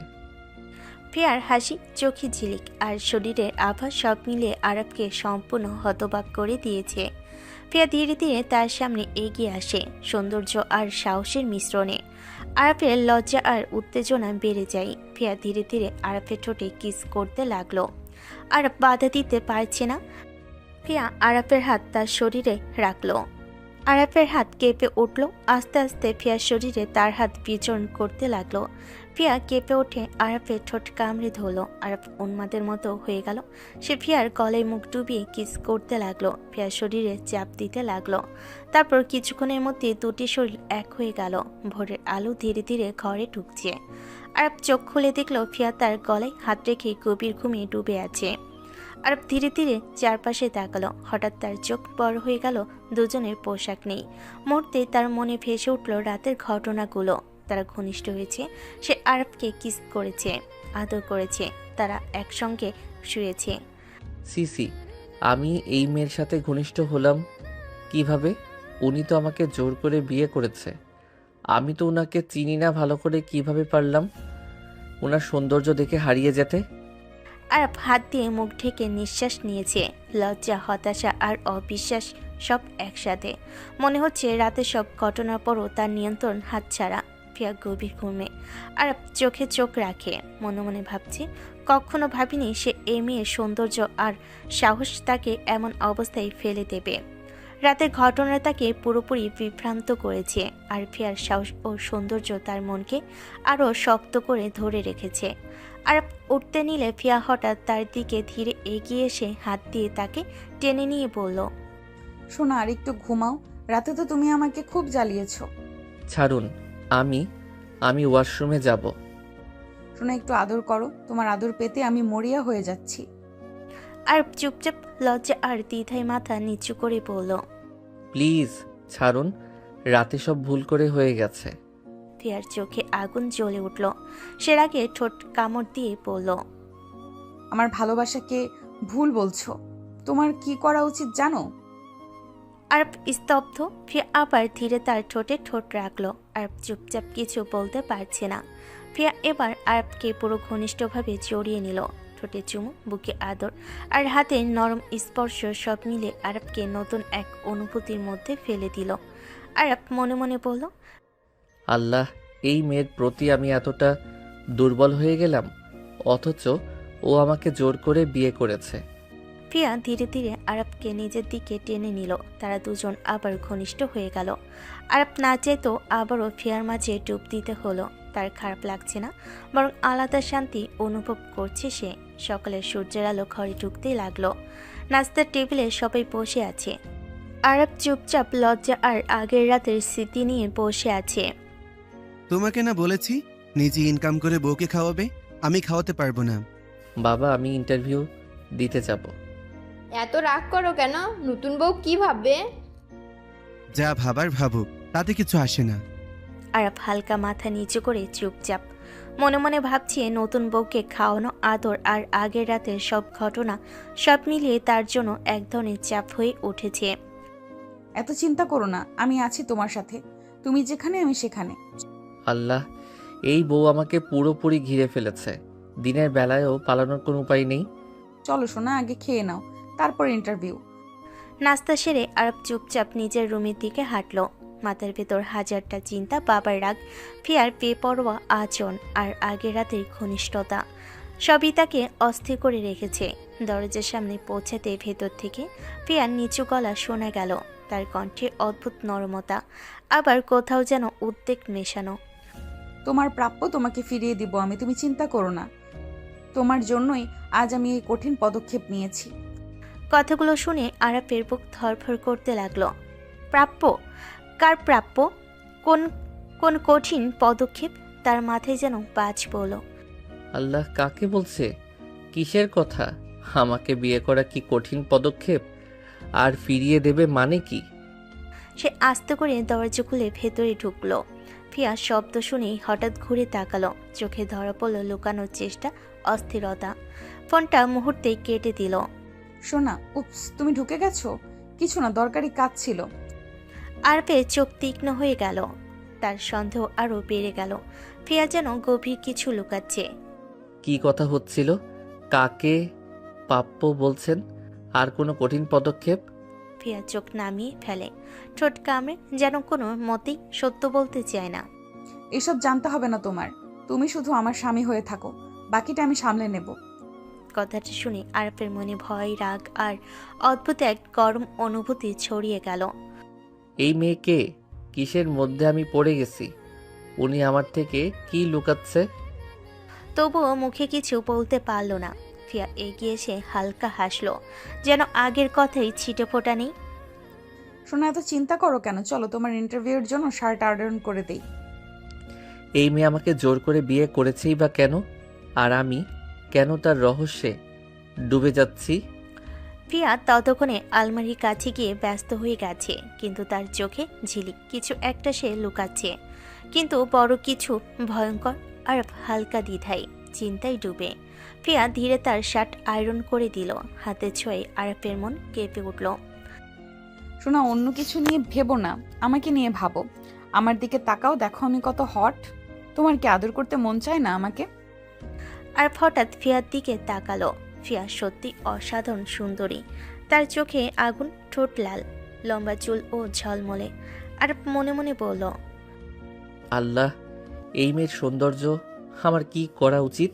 ফিয়ার হাসি, চোখে ঝিলিক আর শরীরের আভা সব মিলিয়ে আরবকে সম্পূর্ণ হতবাক করে দিয়েছে। ফিয়া ধীরে ধীরে তার সামনে এগিয়ে আসে, সৌন্দর্য আর সাহসের মিশ্রণে। আরবের লজ্জা আর উত্তেজনা বেড়ে যায়। ফিয়া ধীরে ধীরে আরবের ঠোঁটে কিস করতে লাগলো। আরব বাধা দিতে পারছে না। ফিয়া আরবের হাত তার শরীরে রাখলো। আরবের হাত কেঁপে উঠল। আস্তে আস্তে ফিয়ার শরীরে তার হাত বিচরণ করতে লাগলো। ফিয়া কেঁপে ওঠে, আরবের ঠোঁট কামড়ে ধরল। আরব উন্মাদের মতো হয়ে গেল। সে ফিয়ার গলায় মুখ ডুবিয়ে কিস করতে লাগলো, ফিয়ার শরীরে চাপ দিতে লাগলো। তারপর কিছুক্ষণের মধ্যে দুটি শরীর এক হয়ে গেল। ভোরের আলো ধীরে ধীরে ঘরে ঢুকছে। আরব চোখ খুলে দেখলো ফিয়া তার গলায় হাত রেখে গভীর ঘুমে ডুবে আছে। আরব ধীরে ধীরে চারপাশে তাকালো। হঠাৎ তার চোখ বড় হয়ে গেল। দুজনের পোশাক নেই। মুহূর্তে তার মনে ভেসে উঠল রাতের ঘটনাগুলো। তারা ঘনিষ্ঠ হয়েছে, সে আরবকে কিস করেছে, আদর করেছে, তারা একসঙ্গে শুয়েছে। সিসি, আমি এই মেয়ের সাথে ঘনিষ্ঠ হলাম কিভাবে? উনি তো আমাকে জোর করে বিয়ে করেছে। আমি তো উনাকে চিনি না ভালো করে, কিভাবে পারলাম উনার সৌন্দর্য দেখে হারিয়ে যেতে? আরব হাত দিয়ে মুখ ঢেকে নিঃশ্বাস নিয়েছে। লজ্জা, হতাশা আর অবিশ্বাস সব একসাথে। মনে হচ্ছে রাতে সব ঘটনার পরও তার নিয়ন্ত্রণ হাতছাড়া। ফিয়া গভীর ঘুমে। আরব চোখে চোখ রাখে, মনে মনে ভাবছে কখনো ভাবিনি সে এই মেয়ের সৌন্দর্য আর সাহস তাকে এমন অবস্থায় ফেলে দেবে। রাতের ঘটনা তাকে পুরোপুরি বিভ্রান্ত করেছে। আর ফিয়ার সাহস ও সৌন্দর্য তার মনকে আরও শক্ত করে ধরে রেখেছে। আর উঠতে নিলে ফিয়া হঠাৎ তার দিকে ধীরে এগিয়ে এসে হাত দিয়ে তাকে টেনে নিয়ে বলল, সোনা, আর একটু ঘুমাও, রাতে তো তুমি আমাকে খুব জ্বালিয়েছো। ছাড়ুন, আমি ওয়াশরুমে যাব। সোনা, একটু আদর করো, তোমার আদর পেতে আমি মরিয়া হয়ে যাচ্ছি। আর চুপচাপ, লজ্জা আর দ্বিধায় মাথা নিচু করে বলল, প্লিজ ছাড়ুন, রাতে সব ভুল করে হয়ে গেছে। ফিয়ার চোখে আগুন জ্বলে উঠল। সে আগে ঠোঁট কামড় দিয়ে বলল, আমার ভালোবাসাকে ভুল বলছো? তোমার কি করা উচিত জানো? আরব স্তব্ধ। ফিয়া আবার ধীরে তার ঠোঁটে ঠোঁট রাখলো। আরব চুপচাপ, কিছু বলতে পারছে না। ফিয়া এবার আরবকে পুরো ঘনিষ্ঠভাবে জড়িয়ে নিল। ঠোঁটে চুমু, বুকে আদর আর হাতে নরম স্পর্শ সব মিলে আরবকে নতুন এক অনুভূতির মধ্যে ফেলে দিল। আরব মনে মনে বলল, আল্লাহ, এই মেয়ের প্রতি আমি এতটা দুর্বল হয়ে গেলাম, অথচ ও আমাকে জোর করে বিয়ে করেছে। ফিয়া ধীরে ধীরে আরবকে নিজের দিকে টেনে নিল। তারা দুজন আবার ঘনিষ্ঠ হয়ে গেল। আরব না চাইতো আবারও ফিয়ার মাঝে ডুব দিতে হলো। তার খারাপ লাগছে না, বরং আলাদা শান্তি অনুভব করছে সে। সকালে সূর্যের আলো ঘরে ঢুকতেই লাগলো। নাস্তার টেবিলে সবাই বসে আছে। আরব চুপচাপ লজ্জা আর আগের রাতের স্মৃতি নিয়ে বসে আছে। তোমাকে না বলেছি নিজে ইনকাম করে বউকে খাওয়াবে, আমি খাওয়াতে পারবো না। বাবা আমি ইন্টারভিউ দিতে যাব। এত রাগ করো কেন? নতুন বউ কি ভাববে? যা ভাবার ভাবুক, তাতে কিছু আসে না। আরব হালকা মাথা নিচু করে চুপচাপ মনে মনে ভাবছে নতুন বউকে খাওয়ানো, আদর আর আগের রাতের সব ঘটনা সব মিলিয়ে তার জন্য এক ধরনের চাপ হয়ে উঠেছে। এত চিন্তা করো না, আমি আছি তোমার সাথে। তুমি যেখানে আমি সেখানে। আল্লাহ, এই বউ আমাকে পুরোপুরি ঘিরে ফেলেছে। দিনের বেলায়ও পালানোর কোনো উপায় নেই। চলো সোনা, আগে খেয়ে নাও, তারপর ইন্টারভিউ। নাস্তা সেরে আরব চুপচাপ নিজের রুমের দিকে হাঁটল। মাথার ভেতর হাজারটা চিন্তা, বাবার রাগ, ফিয়ার বেপরোয়া আচরণ আর আগের রাতের ঘনিষ্ঠতা সবই তাকে অস্থির করে রেখেছে। দরজার সামনে পৌঁছাতে ভেতর থেকে ফিয়ার নিচু গলা শোনা গেল, তার কণ্ঠে অদ্ভুত নরমতা, আবার কোথাও যেন উদ্বেগ মেশানো। তোমার প্রাপ্য তোমাকে ফিরিয়ে দিব আমি, তুমি চিন্তা করো না। তোমার জন্যই আজ আমি এই কঠিন পদক্ষেপ নিয়েছি। কথাগুলো শুনে আরাফের বুক ধরফর করতে লাগলো। প্রাপ্য? কার প্রাপ্য? কোন কোন কঠিন পদক্ষেপ? তার মাথায় যেন বাজ পড়ল। আল্লাহ, কাকে বলছে? কিসের কথা? আমাকে বিয়ে করা কি কঠিন পদক্ষেপ? আর ফিরিয়ে দেবে মানে কি? সে আস্তে করে দরজা খুলে ভেতরে ঢুকলো। ফিয়া শব্দ শুনেই হঠাৎ ঘুরে তাকালো, চোখে ধরা পড়ল লুকানোর চেষ্টা, অস্থিরতা। ফোনটা মুহূর্তেই কেটে দিল। সোনা, উপস, তুমি ঢুকে গেছো? কিছু না, দরকারি কাজ ছিল। আরফের চোখ তীক্ষ্ণ হয়ে গেল, তার সন্দেহ আরও বেড়ে গেল। ফিয়া যেন গভীর কিছু লুকাচ্ছে। কি কথা হচ্ছিল? কাকে প্রাপ্য বলছেন? আর কোনো কঠিন পদক্ষেপ? ফিয়া চোখ নামিয়ে ফেলে, ঠোঁট কামড়ে যেন কোনো মতেই সত্য বলতে চায় না। এসব জানতে হবে না তোমার। তুমি শুধু আমার স্বামী হয়ে থাকো, বাকিটা আমি সামলে নেব। কথাটা শুনে আরফের মনে ভয়, রাগ আর অদ্ভুত এক গরম অনুভূতি ছড়িয়ে গেল। এই মেয়েকে কিসের মধ্যে আমি পড়ে গেছি? উনি আমার থেকে কি লুকাচ্ছে? তবুও মুখে কিছু বলতে পারল না। ফিয়া এগিয়ে এসে হালকা হাসলো, যেন আগের কথাই ছিটে ফোটা নেই। সোনা, এত চিন্তা করো কেন? চলো তোমার ইন্টারভিউর জন্য শার্ট অর্ডার করে দেই। এই মেয়ে আমাকে জোর করে বিয়ে করেছেই বা কেন? আর আমি কেন তার রহস্যে ডুবে যাচ্ছি? ফিয়া ততক্ষণে আলমারির কাছে গিয়ে ব্যস্ত হয়ে গেছে, কিন্তু তার চোখে ঝিলিক কিছু একটা সে লুকাচ্ছে, কিন্তু বড় কিছু ভয়ঙ্কর। আর হালকা দ্বিধায়, চিন্তায় ডুবে ফিয়া ধীরে তার শার্ট আয়রন করে দিল। হাতে ছোঁয়ে আরফের মন কেঁপে উঠল। সোনা, অন্য কিছু নিয়ে ভেবো না, আমাকে নিয়ে ভাবো। আমার দিকে তাকাও, দেখো আমি কত হট। তোমার কি আদর করতে মন চায় না আমাকে? আর হঠাৎ ফিয়ার দিকে তাকালো। ফিয়া সত্যি অসাধারণ সুন্দরী, তার চোখে আগুন, ঠোঁট লাল, লম্বা চুল ও ঝলমলে। আর মনে মনে বলল, আল্লাহ, এই মেয়ের সৌন্দর্য আমার কি করা উচিত?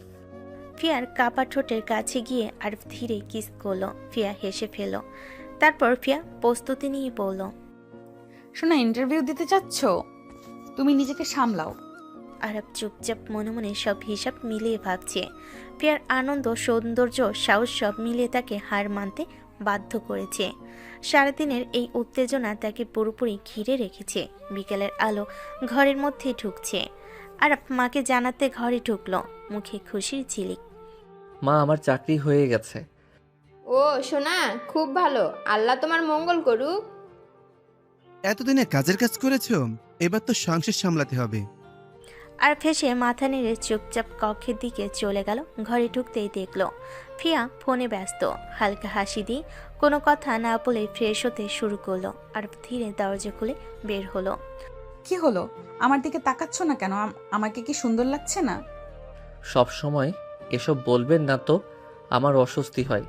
ফিয়ার কাপা ঠোঁটের কাছে গিয়ে আর ধীরে কিস করলো। ফিয়া হেসে ফেল। তারপর ফিয়া প্রস্তুতি নিয়ে বলল, সোনা, ইন্টারভিউ দিতে চাচ্ছ? তুমি নিজেকে সামলাও। আরব চুপচাপ মনে মনে সব হিসাব মিলিয়ে ভাবছে। ফিয়ার আনন্দ, সৌন্দর্য, সাহস সব মিলিয়ে তাকে হার মানতে বাধ্য করেছে। সারাদিনের এই উত্তেজনা তাকে পুরোপুরি ঘিরে রেখেছে। বিকেলের আলো ঘরের মধ্যে ঢুকছে। আরব মাকে জানাতে ঘরে ঢুকলো, মুখে খুশির ঝিলিক। মা, আমার চাকরি হয়ে গেছে। ও সোনা, খুব ভালো, আল্লাহ তোমার মঙ্গল করুক। এতদিনে কাজের কাজ করেছো, এবার তো সংসার সামলাতে হবে। আর ফেসে মাথা নেড়ে চুপচাপ কক্ষের দিকে চলে গেল। ঘরে ঢুকতেই দেখলো ফিয়া ফোনে ব্যস্ত। হালকা হাসি দিয়ে কোনো কথা না বলে ফ্রেশ হতে শুরু করলো। আর ধীরে দরজা খুলে বের হলো। কি হলো? আমার দিকে তাকাচ্ছ না কেন? আমাকে কি সুন্দর লাগছে না? সব সময় এসব বলবেন না তো, আমার অস্বস্তি হয়।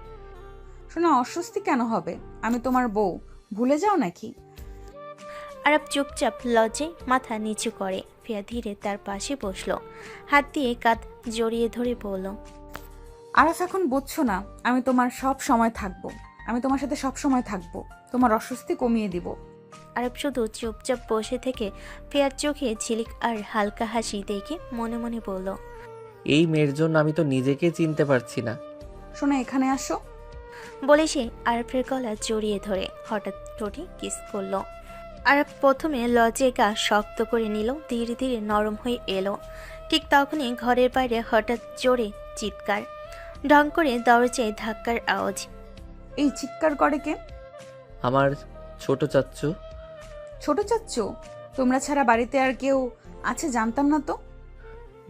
শোনা, অস্বস্তি কেন হবে? আমি তোমার বউ, ভুলে যাও নাকি? আরব চুপচাপ লজ্জায় মাথা নিচু করে। ফিয়া ধীরে তার পাশে বসলো, হাত দিয়ে কাঁধ জড়িয়ে ধরে বলল, আরাফ, এখন বুঝছো না? আমি তোমার সব সময় থাকবো। আমি তোমার সাথে সব সময় থাকবো, তোমার অস্বস্তি কমিয়ে দিব। আরব শুধু চুপচাপ বসে থেকে ফিয়ার চোখে ঝিলিক আর হালকা হাসি দেখে মনে মনে বলল, এই মেয়ের জন্য আমি তো নিজেকে চিনতে পারছি না। শোনা, এখানে আসো। বলে সে আরফের গলা জড়িয়ে ধরে হঠাৎ ঠোঁটে কিস করলো। আরফ প্রথমে লজ্জায় গা শক্ত করে নিল, ধীরে ধীরে নরম হয়ে এলো। ঠিক তখনই ঘরের বাইরে হঠাৎ জোরে চিৎকার, ঢং করে দরজায় ধাক্কার আওয়াজ। এই চিৎকার করে কে? আমার ছোট চাচ্চু। ছোট চাচ্চু? তোমরা ছাড়া বাড়িতে আর কেউ আছে জানতাম না তো।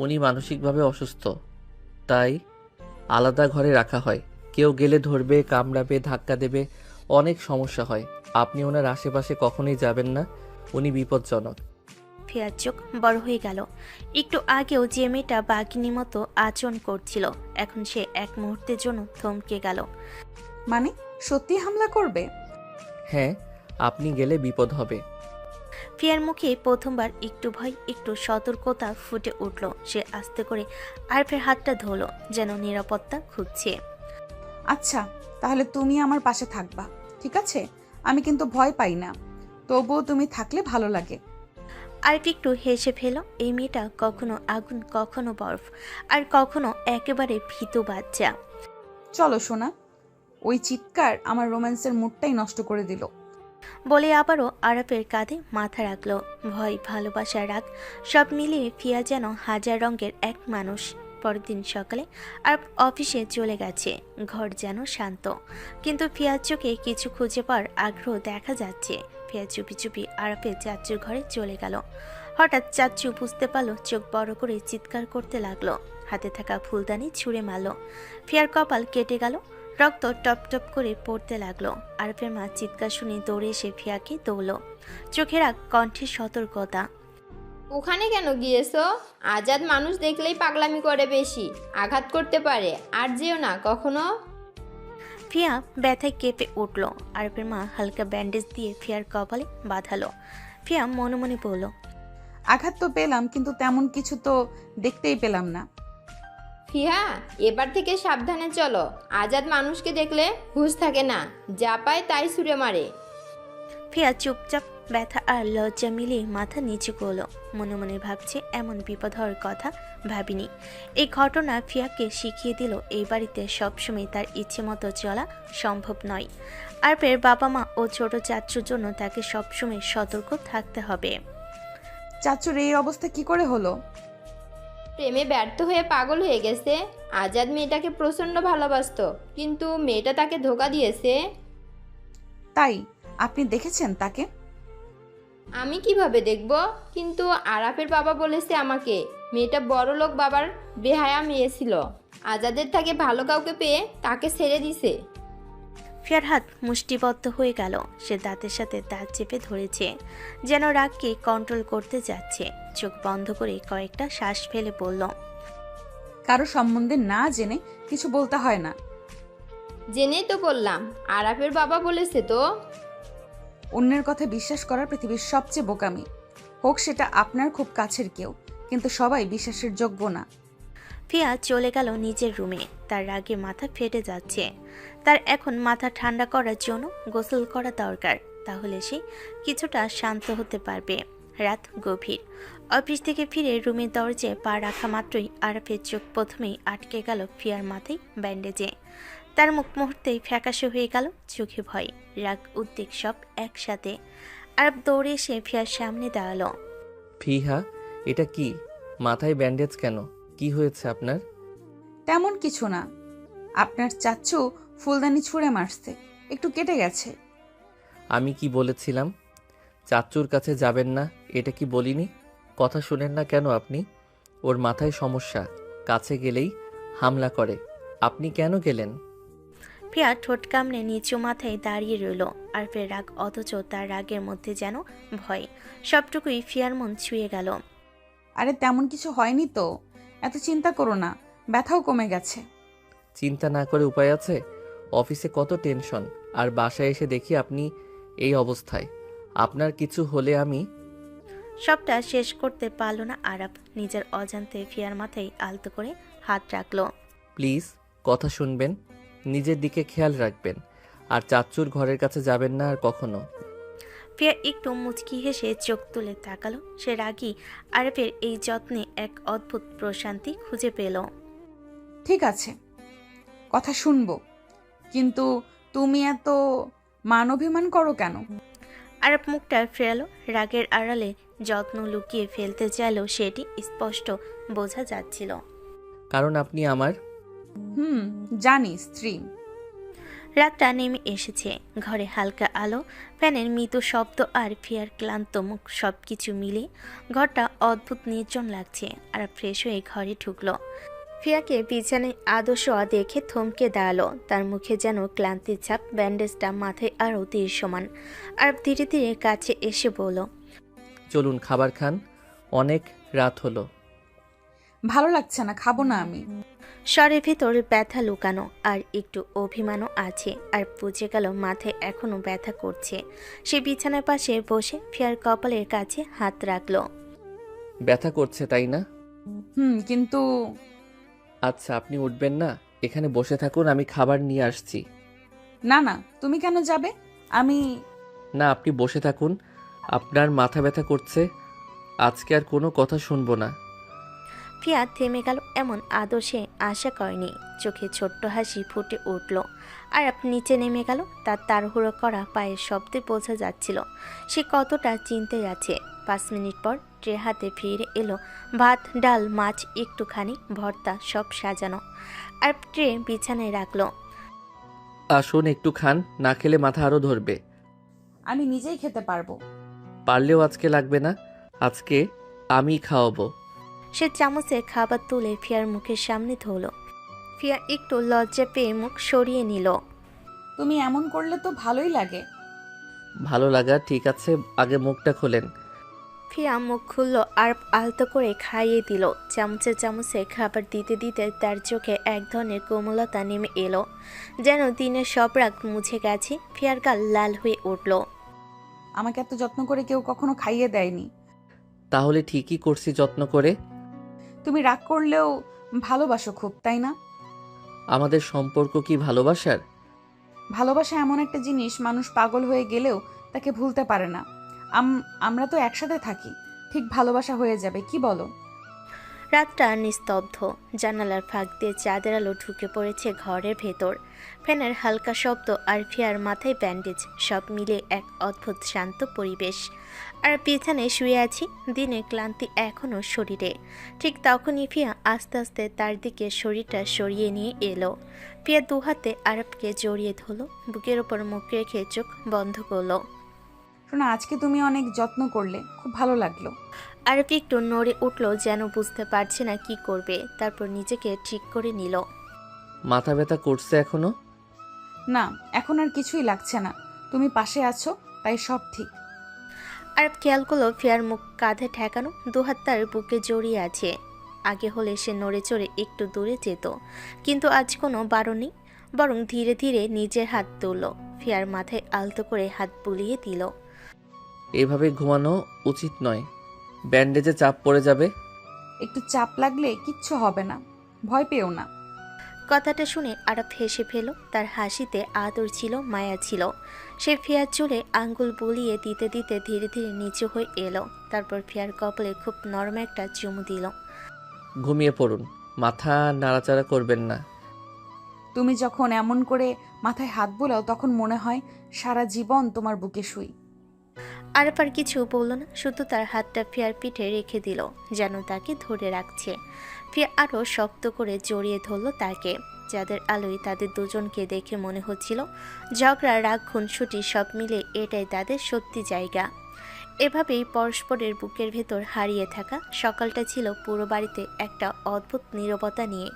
উনি মানসিকভাবে অসুস্থ, তাই আলাদা ঘরে রাখা হয়। কেউ গেলে ধরবে, কামড়াবে, ধাক্কা দেবে, অনেক সমস্যা হয়। আপনি ওনার আশেপাশে কখনোই যাবেন না, উনি বিপজ্জনক। ফিয়ার চোখ বড় হয়ে গেল। একটু আগেও যে মেয়েটা বাঘিনীর মতো আচরণ করছিল, এখন সে এক মুহূর্তের জন্য থমকে গেল। মানে সত্যি হামলা করবে? হ্যাঁ, আপনি গেলে বিপদ হবে। ফিয়ার মুখে প্রথমবার একটু ভয়, একটু সতর্কতা ফুটে উঠল। সে আস্তে করে আরফের হাতটা ধরল, যেন নিরাপত্তা খুঁজছে। আচ্ছা, তাহলে তুমি আমার পাশে থাকবা, ঠিক আছে? আমি কিন্তু ভয় পাই না, তবুও তুমি থাকলে ভালো লাগে। আরফ একটু হেসে ফেল। এই মেয়েটা কখনো আগুন, কখনো বরফ, আর কখনো একেবারে ভীতু বাচ্চা। চলো সোনা। ওই চিৎকার আমার রোম্যান্সের মুডটাই নষ্ট করে দিল। বলে আবারও আরফের কাঁধে মাথা রাখলো। ভয়, ভালোবাসা, রাগ সব মিলিয়ে ফিয়া যেন হাজার রঙের এক মানুষ। পরের দিন সকালে আরফ অফিসে চলে গেছে। ঘর যেন শান্ত, কিন্তু ফিয়ার চোখে কিছু খুঁজে পাওয়ার আগ্রহ দেখা যাচ্ছে। ফিয়া চুপি চুপি আরফের চাচ্চুর ঘরে চলে গেল। হঠাৎ চাচ্চু বুঝতে পারল, চোখ বড় করে চিৎকার করতে লাগলো। হাতে থাকা ফুলদানি ছুঁড়ে মারল। ফিয়ার কপাল কেটে গেল, রক্ত টপ টপ করে পড়তে লাগলো। আরফের মা চিৎকার শুনে দৌড়ে এসে ফিয়াকে দৌড়ল, চোখের কণ্ঠে সতর্কতা। ওখানে কেন গিয়েছো? আজাদ মানুষ দেখলেই পাগলামি করে, বেশি আঘাত করতে পারে, আর যেও না কখনো। ফিয়া ব্যথায় কেঁপে উঠল। আরফের মা হালকা ব্যান্ডেজ দিয়ে ফিয়ার কপালে বাঁধালো। ফিয়া মনে মনে বলল, আঘাত তো পেলাম, কিন্তু তেমন কিছু তো দেখতেই পেলাম না। ফিহা, এবার থেকে সাবধানে চলো। আজাদ মানুষকে দেখলে হুঁশ থাকে না, যা পায় তাই ছুঁড়ে মারে। ফিয়া চুপচাপ ব্যথা আর লজ্জা মিলিয়ে মাথা নিচু করলো। মনে মনে ভাবছে, এমন বিপদ হওয়ার কথা ভাবিনি। এই ঘটনা ফিয়াকে শিখিয়ে দিল, এই বাড়িতে সবসময় তার ইচ্ছে মতো চলা সম্ভব নয়। আরফের বাবা মা ও ছোট চাচ্চুর জন্য তাকে সবসময় সতর্ক থাকতে হবে। চাচুর এই অবস্থা কি করে হলো? প্রেমে ব্যর্থ হয়ে পাগল হয়ে গেছে। আজাদ মেয়েটাকে প্রচণ্ড ভালোবাসতো, কিন্তু মেয়েটা তাকে ধোঁকা দিয়েছে। তাই আপনি দেখেছেন তাকে? আমি কিভাবে দেখব? কিন্তু আরাফের বাবা বলেছে আমাকে, মেয়েটা বড়লোক বাবার বেহায়া মেয়ে ছিল। আজাদের থেকে ভালো কাউকে পেয়ে তাকে ছেড়ে দিছে। ফিয়ার হাত মুষ্টিবদ্ধ হয়ে গেল। সে দাঁতের সাথে দাঁত চেপে ধরেছে, যেন রাগকে কন্ট্রোল করতে যাচ্ছে। চোখ বন্ধ করে কয়েকটা শ্বাস ফেলে বলল, কারো সম্বন্ধে না জেনে কিছু বলতে হয় না। জেনেই তো বললাম, আরাফের বাবা বলেছে তো। অন্যের কথা বিশ্বাস করা পৃথিবীর সবচেয়ে বোকামি, হোক সেটা আপনার খুব কাছের কেউ, কিন্তু সবাই বিশ্বাসের যোগ্য না। ফিয়া চলে গেল নিজের রুমে। তার রাগে মাথা ফেটে যাচ্ছে। তার এখন মাথা ঠান্ডা করার জন্য গোসল করা দরকার, তাহলে সে কিছুটা শান্ত হতে পারবে। রাত গভীর। অফিস থেকে ফিরে রুমের দরজায় পা রাখা মাত্রই আরফের চোখ প্রথমেই আটকে গেল ফিয়ার মাথায় ব্যান্ডেজে। তার মুখ মুহূর্তেই ফ্যাকাশে হয়ে গেল, চোখে ভয়, রাগ, উদ্বেগ সব একসাথে। আরফ দৌড়ে এসে ফিয়ার সামনে দাঁড়ালো। ফিহা, এটা কি? মাথায় ব্যান্ডেজ কেন? কি হয়েছে আপনার? তেমন কিছু না, আপনার চাচ্চু ফুলদানি ছুঁড়ে মারছে, একটু কেটে গেছে। আমি কি বলেছিলাম চাচ্চুর কাছে যাবেন না? এটা কি বলিনি? কথা শুনেন না কেন আপনি? ওর মাথায় সমস্যা, কাছে গেলেই হামলা করে। আপনি কেন গেলেন? ফিয়া ঠোঁট কামড়ে নিচু মাথায় দাঁড়িয়ে রইল। আরফের রাগ, অথচ তার রাগের মধ্যে যেন ভয়। সবটুকুই ফিয়ার মন ছুঁয়ে গেল। আরে তেমন কিছু হয়নি তো, এত চিন্তা করো না, ব্যথাও কমে গেছে। চিন্তা না করে উপায় আছে? অফিসে কত টেনশন, আর বাসায় এসে দেখি আপনি এই অবস্থায়। আপনার কিছু হলে আমি... সবটা শেষ করতে পারল না আরাফ। নিজের অজান্তে ফিয়ার মাথায় আলতো করে হাত রাখলো। প্লিজ কথা শুনবেন, নিজের দিকে খেয়াল রাখবেন, আর চাচ্চুর ঘরের কাছে যাবেন না আর কখনো। ফিয়া একটু মুচকি হেসে চোখ তুলে তাকালো। সে রাগী আরফের এই যত্নে এক অদ্ভুত প্রশান্তি খুঁজে পেল। ঠিক আছে, কথা শুনবো, কিন্তু তুমি এত মান অভিমান করো কেন? আরব মুখটা ফেরালো, রাগের আড়ালে যত্ন লুকিয়ে ফেলতে চাইলেও সেটি স্পষ্ট বোঝা যাচ্ছিল। কারণ আপনি আমার। জানি স্ত্রী। রাতটা নেমে এসেছে, ঘরে হালকা আলো, ফ্যানের মৃদু শব্দ আর ফিয়ার ক্লান্ত মুখ সবকিছু মিলে ঘরটা অদ্ভুত নির্জন লাগছে। আর ফ্রেশ হয়ে ঘরে ঢুকলো। ফিয়াকে বিছানায় আদর্শ দেখে থমকে দাঁড়ালো, তার মুখে যেন ক্লান্তির ছাপ, ব্যান্ডেজটা মাথায় আরও দৃশ্যমান। আর ধীরে ধীরে কাছে এসে বলল, চলুন খাবার খান, অনেক রাত হলো। ভালো লাগছে না, খাবো না আমি। স্বরের ভেতর ব্যথা লুকানো আর একটু অভিমানও আছে। আর বুঝে গেল মাথায় এখনো ব্যথা করছে। সে বিছানার পাশে বসে ফিয়ার কপালের কাছে হাত রাখলো। ব্যথা করছে তাই না? কিন্তু আচ্ছা, আপনি উঠবেন না, এখানে বসে থাকুন, আমি খাবার নিয়ে আসছি। না না, তুমি কেন যাবে? আমি না, আপনি বসে থাকুন, আপনার মাথা ব্যথা করছে, আজকে আর কোনো কথা শুনবো না। ফিয়া থেমে গেল, এমন আদর্শে আশা করেনি। চোখে ছোট্ট হাসি ফুটে উঠল। আর নিচে নেমে গেল, তার তাড়াহুড়ো করা পায়ের শব্দে বোঝা যাচ্ছিল সে কতটা চিন্তে আছে। 5 মিনিট পর ট্রে হাতে ফিরে এলো, ভাত, ডাল, মাছ, একটুখানি ভর্তা, সব সাজানো। আর ট্রে বিছানায় রাখলো। আসুন একটু খান, না খেলে মাথা আরও ধরবে। আমি নিজেই খেতে পারবো। পারলেও আজকে লাগবে না, আজকে আমি খাওয়াবো। সে চামচে খাবার তুলে ফিয়ার মুখের সামনে ধরল। ফিয়া একটু লজ্জা পেয়ে মুখ সরিয়ে নিল। তুমি এমন করলে তো ভালোই লাগে। ভালো লাগা ঠিক আছে, আগে মুখটা খোলেন। ফিয়া মুখ খুলল আর আলতো করে খাইয়ে দিল। চামচে চামচে খাবার দিতে দিতে তার চোখে এক ধরনের কোমলতা নেমে এলো, যেন দিনের সব রাগ মুছে গেছে। ফিয়ার গাল লাল হয়ে উঠল। আমাকে এত যত্ন করে কেউ কখনো খাইয়ে দেয়নি। তাহলে ঠিকই করছি যত্ন করে। তুমি রাগ করলেও ভালোবাসো খুব, তাই না? আমাদের সম্পর্ক কি ভালোবাসার? ভালোবাসা এমন একটা জিনিস, মানুষ পাগল হয়ে গেলেও তাকে ভুলতে পারে না। আমরা তো একসাথে থাকি, ঠিক ভালোবাসা হয়ে যাবে, কি বলো? রাতটা নিস্তব্ধ। জানালার ফাঁক দিয়ে চাঁদের আলো ঢুকে পড়েছে ঘরের ভেতর। ফ্যানের হালকা শব্দ আর ফিয়ার মাথায় ব্যান্ডেজ, সব মিলে এক অদ্ভুত শান্ত পরিবেশ। আর বিছানায় শুয়ে আছি, দিনের ক্লান্তি এখনও শরীরে। ঠিক তখনই ফিয়া আস্তে আস্তে তার দিকে শরীরটা সরিয়ে নিয়ে এলো। ফিয়া দুহাতে আরবকে জড়িয়ে ধরলো, বুকের ওপর মুখ রেখে চোখ বন্ধ করলো। শোনো, আজকে তুমি অনেক যত্ন করলে, খুব ভালো লাগলো। আরব একটু নড়ে উঠল, যেন বুঝতে পারছে না কি করবে। তারপর নিজেকে ঠিক করে নিল। মাথা ব্যথা করছে এখনো? না, এখন আর কিছুই লাগছে না, তুমি পাশে আছো, তাই সব ঠিক। আরব খেয়াল করলো ফিয়ার মুখ কাঁধে ঠেকানো, দুহাত তার বুকে জড়িয়ে আছে। আগে হলে সে নড়ে চড়ে একটু দূরে যেত, কিন্তু আজ কোনো বারণ নেই, বরং ধীরে ধীরে নিজের হাত তুলল, ফিয়ার মাথায় আলতো করে হাত বুলিয়ে দিল। এভাবে ঘুমানো উচিত নয়, ব্যান্ডেজে চাপ পড়ে যাবে। একটু চাপ লাগলে কিচ্ছু হবে না, ভয় পেও না। কথাটা শুনে আরব হেসে ফেল, তার হাসিতে আদর ছিল, মায়া ছিল। সে ফিয়ার চুলে আঙ্গুল বুলিয়ে দিতে দিতে ধীরে ধীরে নিচু হয়ে এলো। তারপর ফিয়ার কপালে খুব নরম একটা চুমু দিল। ঘুমিয়ে পড়ুন, মাথা নাড়াচাড়া করবেন না। তুমি যখন এমন করে মাথায় হাত বোলাও, তখন মনে হয় সারা জীবন তোমার বুকে শুই। আরব আর কিছু বলল না, শুধু তার হাতটা ফিয়ার পিঠে রেখে দিল, যেন তাকে ধরে রাখছে। ফিয়া আরও শক্ত করে জড়িয়ে ধরল তাকে। যাদের আলোয় তাদের দুজনকে দেখে মনে হচ্ছিল ঝগড়া, রাগ, খুনসুটি সব মিলে এটাই তাদের সত্যি জায়গা। এভাবেই পরস্পরের বুকের ভেতর হারিয়ে থাকা সকালটা ছিল পুরো বাড়িতে একটা অদ্ভুত নীরবতা নিয়ে।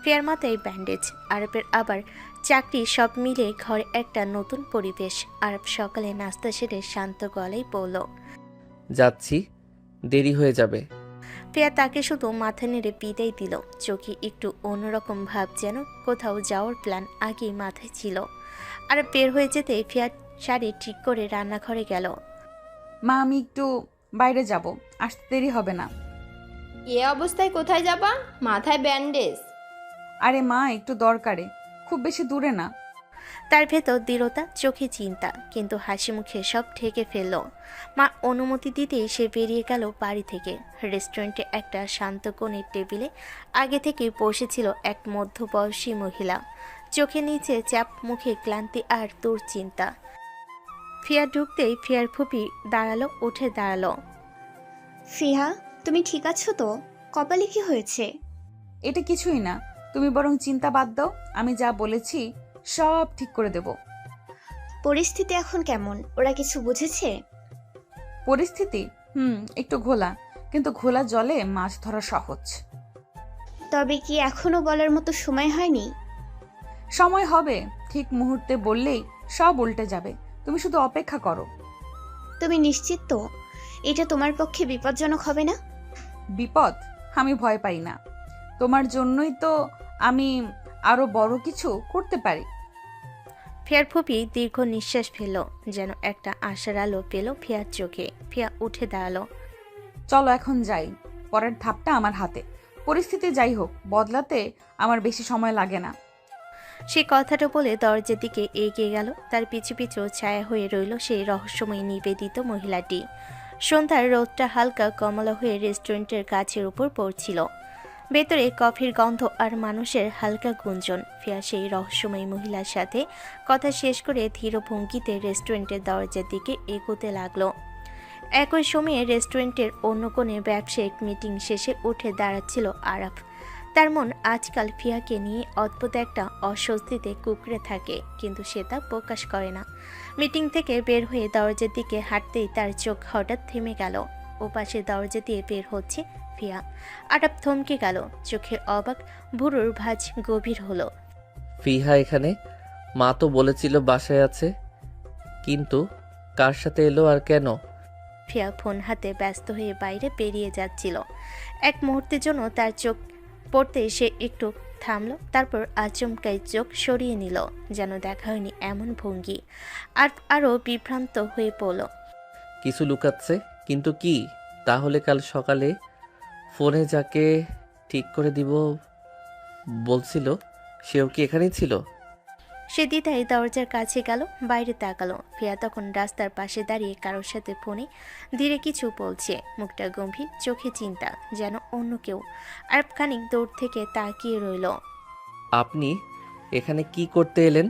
ফিয়ার মাথায় ব্যান্ডেজ, আরবের আবার চাকরি, সব মিলে ঘরে একটা নতুন পরিবেশ। আরব সকালে নাস্তা সেরে শান্ত গলায় বলল, যাচ্ছি, দেরি হয়ে যাবে। ফিয়া তাকে শুধু মাথা নেড়ে বিদায় দিল, চোখে একটু অন্যরকম ভাব, যেন কোথাও যাওয়ার প্ল্যান আগেই মাথায় ছিল। আর বের হয়ে যেতে ফিয়া শাড়ি ঠিক করে রান্নাঘরে গেল। মা, আমি একটু বাইরে যাব, আসতে দেরি হবে না। এ অবস্থায় কোথায় যাবা? মাথায় ব্যান্ডেজ। আরে মা, একটু দরকারে, খুব বেশি দূরে না। তার ভেতর দৃঢ়তা, চোখে চিন্তা, কিন্তু হাসি মুখে সব ঢেকে ফেলল। মা অনুমতি দিতেই সে বেরিয়ে গেল বাড়ি থেকে। রেস্টুরেন্টে একটা শান্ত কোণের টেবিলে আগে থেকে বসেছিল এক মধ্যবয়সী মহিলা। চোখে নিচে চাপ, মুখে ক্লান্তি আর দুশ্চিন্তা। ফিয়া ঢুকতেই ফিয়ার ফুপি উঠে দাঁড়ালো। ফিহা, তুমি ঠিক আছো তো? কপালে কি হয়েছে? এটা কিছুই না, তুমি বরং চিন্তা বাদ দাও, আমি যা বলেছি সব ঠিক করে দেব। পরিস্থিতি এখন কেমন? ওরা কিছু বুঝেছে? পরিস্থিতি একটু ঘোলা, কিন্তু ঘোলা জলে মাছ ধরা সহজ। তবে কি এখনো বলার মতো সময় হয়নি? সময় হবে, ঠিক মুহূর্তে বললেই সব উল্টে যাবে। তুমি শুধু অপেক্ষা করো। তুমি নিশ্চিত তো এটা তোমার পক্ষে বিপজ্জনক হবে না? বিপদ? আমি ভয় পাই না। তোমার জন্যই তো আমি আরো বড় কিছু করতে পারি। ফিয়ার ফুপি দীর্ঘ নিঃশ্বাস ফেলল, যেন একটা আশার আলো পেল ফিয়ার চোখে। ফিয়া উঠে দাঁড়ালো। চলো এখন যাই, পরের ধাপটা আমার হাতে। পরিস্থিতি যাই হোক, বদলাতে আমার বেশি সময় লাগে না। সে কথাটা বলে দরজার দিকে এগিয়ে গেল। তার পিছু পিছু ছায়া হয়ে রইল সেই রহস্যময় নিবেদিত মহিলাটি। সন্ধ্যার রোদটা হালকা কমলা হয়ে রেস্টুরেন্টের গাছের উপর পড়ছিল। ভেতরে কফির গন্ধ আর মানুষের হালকা গুঞ্জন। ফিয়া সেই রহস্যময় মহিলার সাথে কথা শেষ করে ধীর ভঙ্গিতে রেস্টুরেন্টের দরজার দিকে এগোতে লাগলো। একই সময়ে রেস্টুরেন্টের অন্য কোণে ব্যবসায়িক মিটিং শেষে উঠে দাঁড়াচ্ছিল আরাফ। তার মন আজকাল ফিয়াকে নিয়ে অদ্ভুত একটা অস্বস্তিতে কুঁকড়ে থাকে, কিন্তু সে তা প্রকাশ করে না। মিটিং থেকে বের হয়ে দরজার দিকে হাঁটতেই তার চোখ হঠাৎ থেমে গেল। ওপাশে দরজা দিয়ে বের হচ্ছে ফিয়া। আরাফ থমকে গেল, চোখে অবাক, ভুরুর ভাঁজ গভীর হলো। ফিহা এখানে? মা তো বলেছিল বাসায় আছে, কিন্তু কার সাথে এলো আর কেন? ফিয়া ফোন হাতে ব্যস্ত হয়ে বাইরে বেরিয়ে যাচ্ছিল। এক মুহূর্তের জন্য তার চোখ পড়তে সে একটু থামলো, তারপর আচমকাই চোখ সরিয়ে নিল, যেন দেখা হয়নি এমন ভঙ্গি। আর আরও বিভ্রান্ত হয়ে পড়ল। কিছু লুকাচ্ছে, কিন্তু কি? তাহলে কাল সকালে ফোনে যাকে ঠিক করে দিব বলছিল, সেও কি এখানেই ছিল? সে দ্বিধায় দরজার কাছে গেল, বাইরে তাকালো। ফিয়া তখন রাস্তার পাশে দাঁড়িয়ে কারোর সাথে ফোনে ধীরে কিছু বলছে, মুখটা গম্ভীর, চোখে চিন্তা, যেন অন্য কেউ। আর খানিক দূর থেকে তাকিয়ে রইল। আপনি এখানে কি করতে এলেন?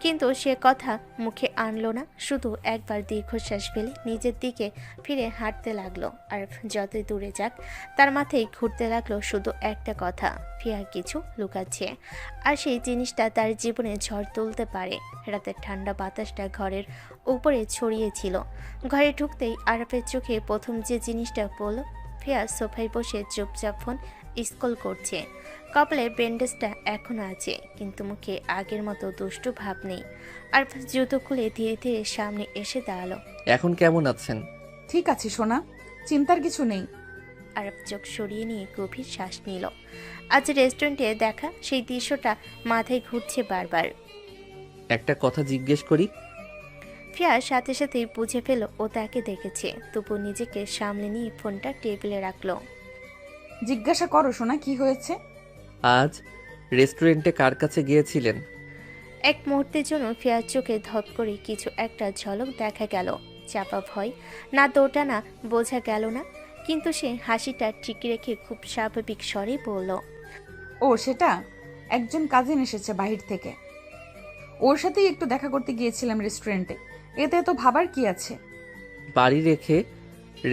কিন্তু সে কথা মুখে আনলো না, শুধু একবার দীর্ঘশ্বাস ফেলে নিজের দিকে ফিরে হাঁটতে লাগলো। আর যতই দূরে যাক, তার মাথায় ঘুরতে লাগলো শুধু একটা কথা, ফিয়া কিছু লুকাচ্ছে। আর সেই জিনিসটা তার জীবনে ঝড় তুলতে পারে। রাতের ঠান্ডা বাতাসটা ঘরের উপরে ছড়িয়েছিল। ঘরে ঢুকতেই আরাফের চোখে প্রথম যে জিনিসটা পড়ল, ফিয়া সোফায় বসে চুপচাপ ফোন স্ক্রল করছে। কপালে ব্যান্ডেজটা এখনো আছে, কিন্তু মুখে আগের মতো দুষ্টু ভাব নেই। আর জুতো খুলে ধীরে ধীরে সামনে এসে দাঁড়ালো। এখন কেমন আছেন? ঠিক আছে সোনা, চিন্তার কিছু নেই। আরব চোখ সরিয়ে নিয়ে গভীর শ্বাস নিল। আজ রেস্টুরেন্টে দেখা সেই দৃশ্যটা মাথায় ঘুরছে বারবার। একটা কথা জিজ্ঞেস করি? ফিয়ার সাথে সাথেই বুঝে ফেল ও তাকে দেখেছে, তবু নিজেকে সামলে নিয়ে ফোনটা টেবিলে রাখলো। জিজ্ঞাসা করো সোনা, কি হয়েছে? আজ রেস্টুরেন্টে কার কাছে গিয়েছিলেন? এক মুহূর্তের জন্য ফিয়ার চোখে ধপ করে কিছু একটা ঝলক দেখা গেল। চাপা ভয়, না দোটানা বোঝা গেল না, কিন্তু সে হাসিটা ঠিক রেখে খুব স্বাভাবিক স্বরে বলল, ও সেটা, একজন কাজিন এসেছে বাহির থেকে, ওর সাথেই একটু দেখা করতে গিয়েছিলাম রেস্টুরেন্টে। এতে তো ভাবার কি আছে? বাড়ি রেখে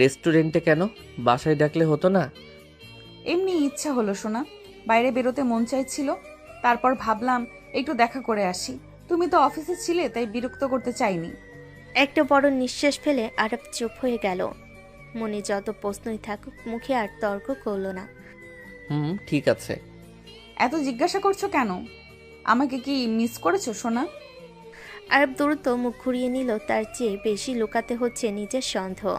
রেস্টুরেন্টে কেন? বাসায় ডাকলে হতো না? এমনি ইচ্ছা হলো সোনা, বাইরে বেরোতে মন চাইছিল, তারপর ভাবলাম একটু দেখা করে আসি। তুমি তো অফিসে ছিলে, তাই বিরক্ত করতে চাইনি। একটা বড় নিঃশ্বাস ফেলে আরব চুপ হয়ে গেল। মনে যত প্রশ্নই থাকুক, মুখে আর তর্ক করল না। ঠিক আছে। এত জিজ্ঞাসা করছো কেন? আমাকে কি মিস করেছো সোনা? আরব দ্রুত মুখ ঘুরিয়ে নিল, তার চেয়ে বেশি লুকাতে হচ্ছে নিজের সন্দেহ।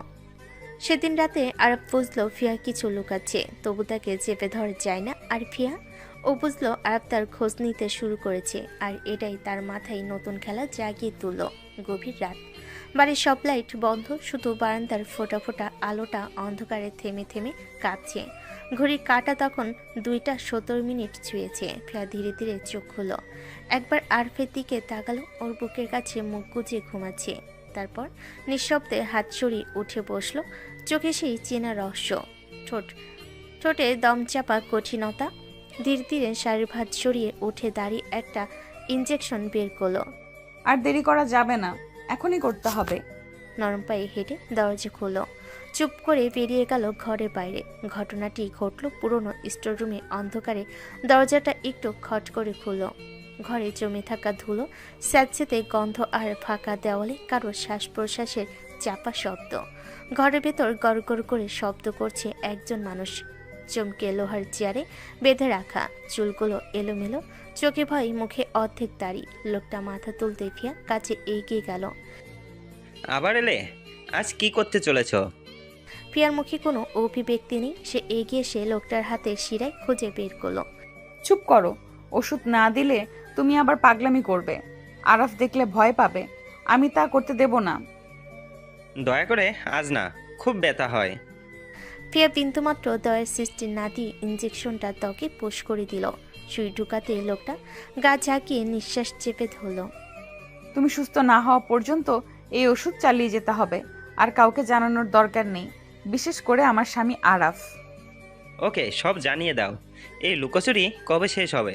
সেদিন রাতে আরব বুঝলো ফিয়া কিছু লুকাচ্ছে, তবু তাকে চেপে ধরা যায় না। আর ফিয়া, ও বুঝলো আরব তার খোঁজ নিতে শুরু করেছে, আর এটাই তার মাথায় নতুন খেলা জাগিয়ে তুলল। গভীর রাত, বাড়ির সব লাইট বন্ধ, শুধু বারান্দার ফোটা ফোটা আলোটা অন্ধকারে থেমে থেমে কাঁপছে। ঘড়ির কাঁটা তখন 2:17 ছুঁয়েছে। ফিয়া ধীরে ধীরে চোখ খুলল, একবার আরফের দিকে তাকালো, ওর বুকের কাছে মুখ গুজে ঘুমাচ্ছে। তারপর নিঃশব্দে হাত সরিয়ে উঠে বসলো, চোখে সেই চেনা রহস্য, ঠোঁটে দমচাপা কঠিনতা। ধীরে ধীরে শাড়ির ভাঁজ সরিয়ে উঠে দাঁড়িয়ে একটা ইঞ্জেকশন বের করলো। আর দেরি করা যাবে না, এখনই করতে হবে। নরম পায়ে হেঁটে দরজা খুলল। চুপ করে বেরিয়ে গেল ঘরের বাইরে। ঘটনাটি ঘটল পুরনো স্টোররুমে। অন্ধকারে দরজাটা একটু খট করে খুলল। ঘরে জমে থাকা ধুলো, স্যাঁতসেঁতে গন্ধ আর ফাঁকা দেওয়ালে কারো শ্বাস প্রশ্বাসের চাপা শব্দ। ঘরের ভেতর গড়গড় করে শব্দ করছে একজন মানুষ, চমকে লোহার চেয়ারে বেঁধে রাখা, চুলগুলো এলোমেলো, চোখে ভয়, মুখে অর্ধেক দাড়ি। লোকটা মাথা তুলতে ফিয়া কাছে এগিয়ে গেল। আবার এলে? আজ কি করতে চলেছ? ফিয়ার মুখে কোনো অভিব্যক্তি নেই। সে এগিয়ে এসে লোকটার হাতে শিরায় খুঁজে বের করলো। চুপ করো, ওষুধ না দিলে তুমি আবার পাগলামি করবে। আরাফ দেখলে ভয় পাবে, আমি তা করতে দেব না। দয়া করে আজ না, খুব ব্যথা হয়। ফিয়া বিন্দুমাত্র দয়ের সৃষ্টি না দিয়ে ইঞ্জেকশনটা ত্বকে পুশ করে দিল। সুই ঢুকাতে লোকটা গা ঝাঁকিয়ে নিঃশ্বাস চেপে ধরল। তুমি সুস্থ না হওয়া পর্যন্ত এই ওষুধ চালিয়ে যেতে হবে, আর কাউকে জানানোর দরকার নেই, বিশেষ করে আমার স্বামী আরাফ। ওকে, সব জানিয়ে দাও। এই লুকোচুরি কবে শেষ হবে?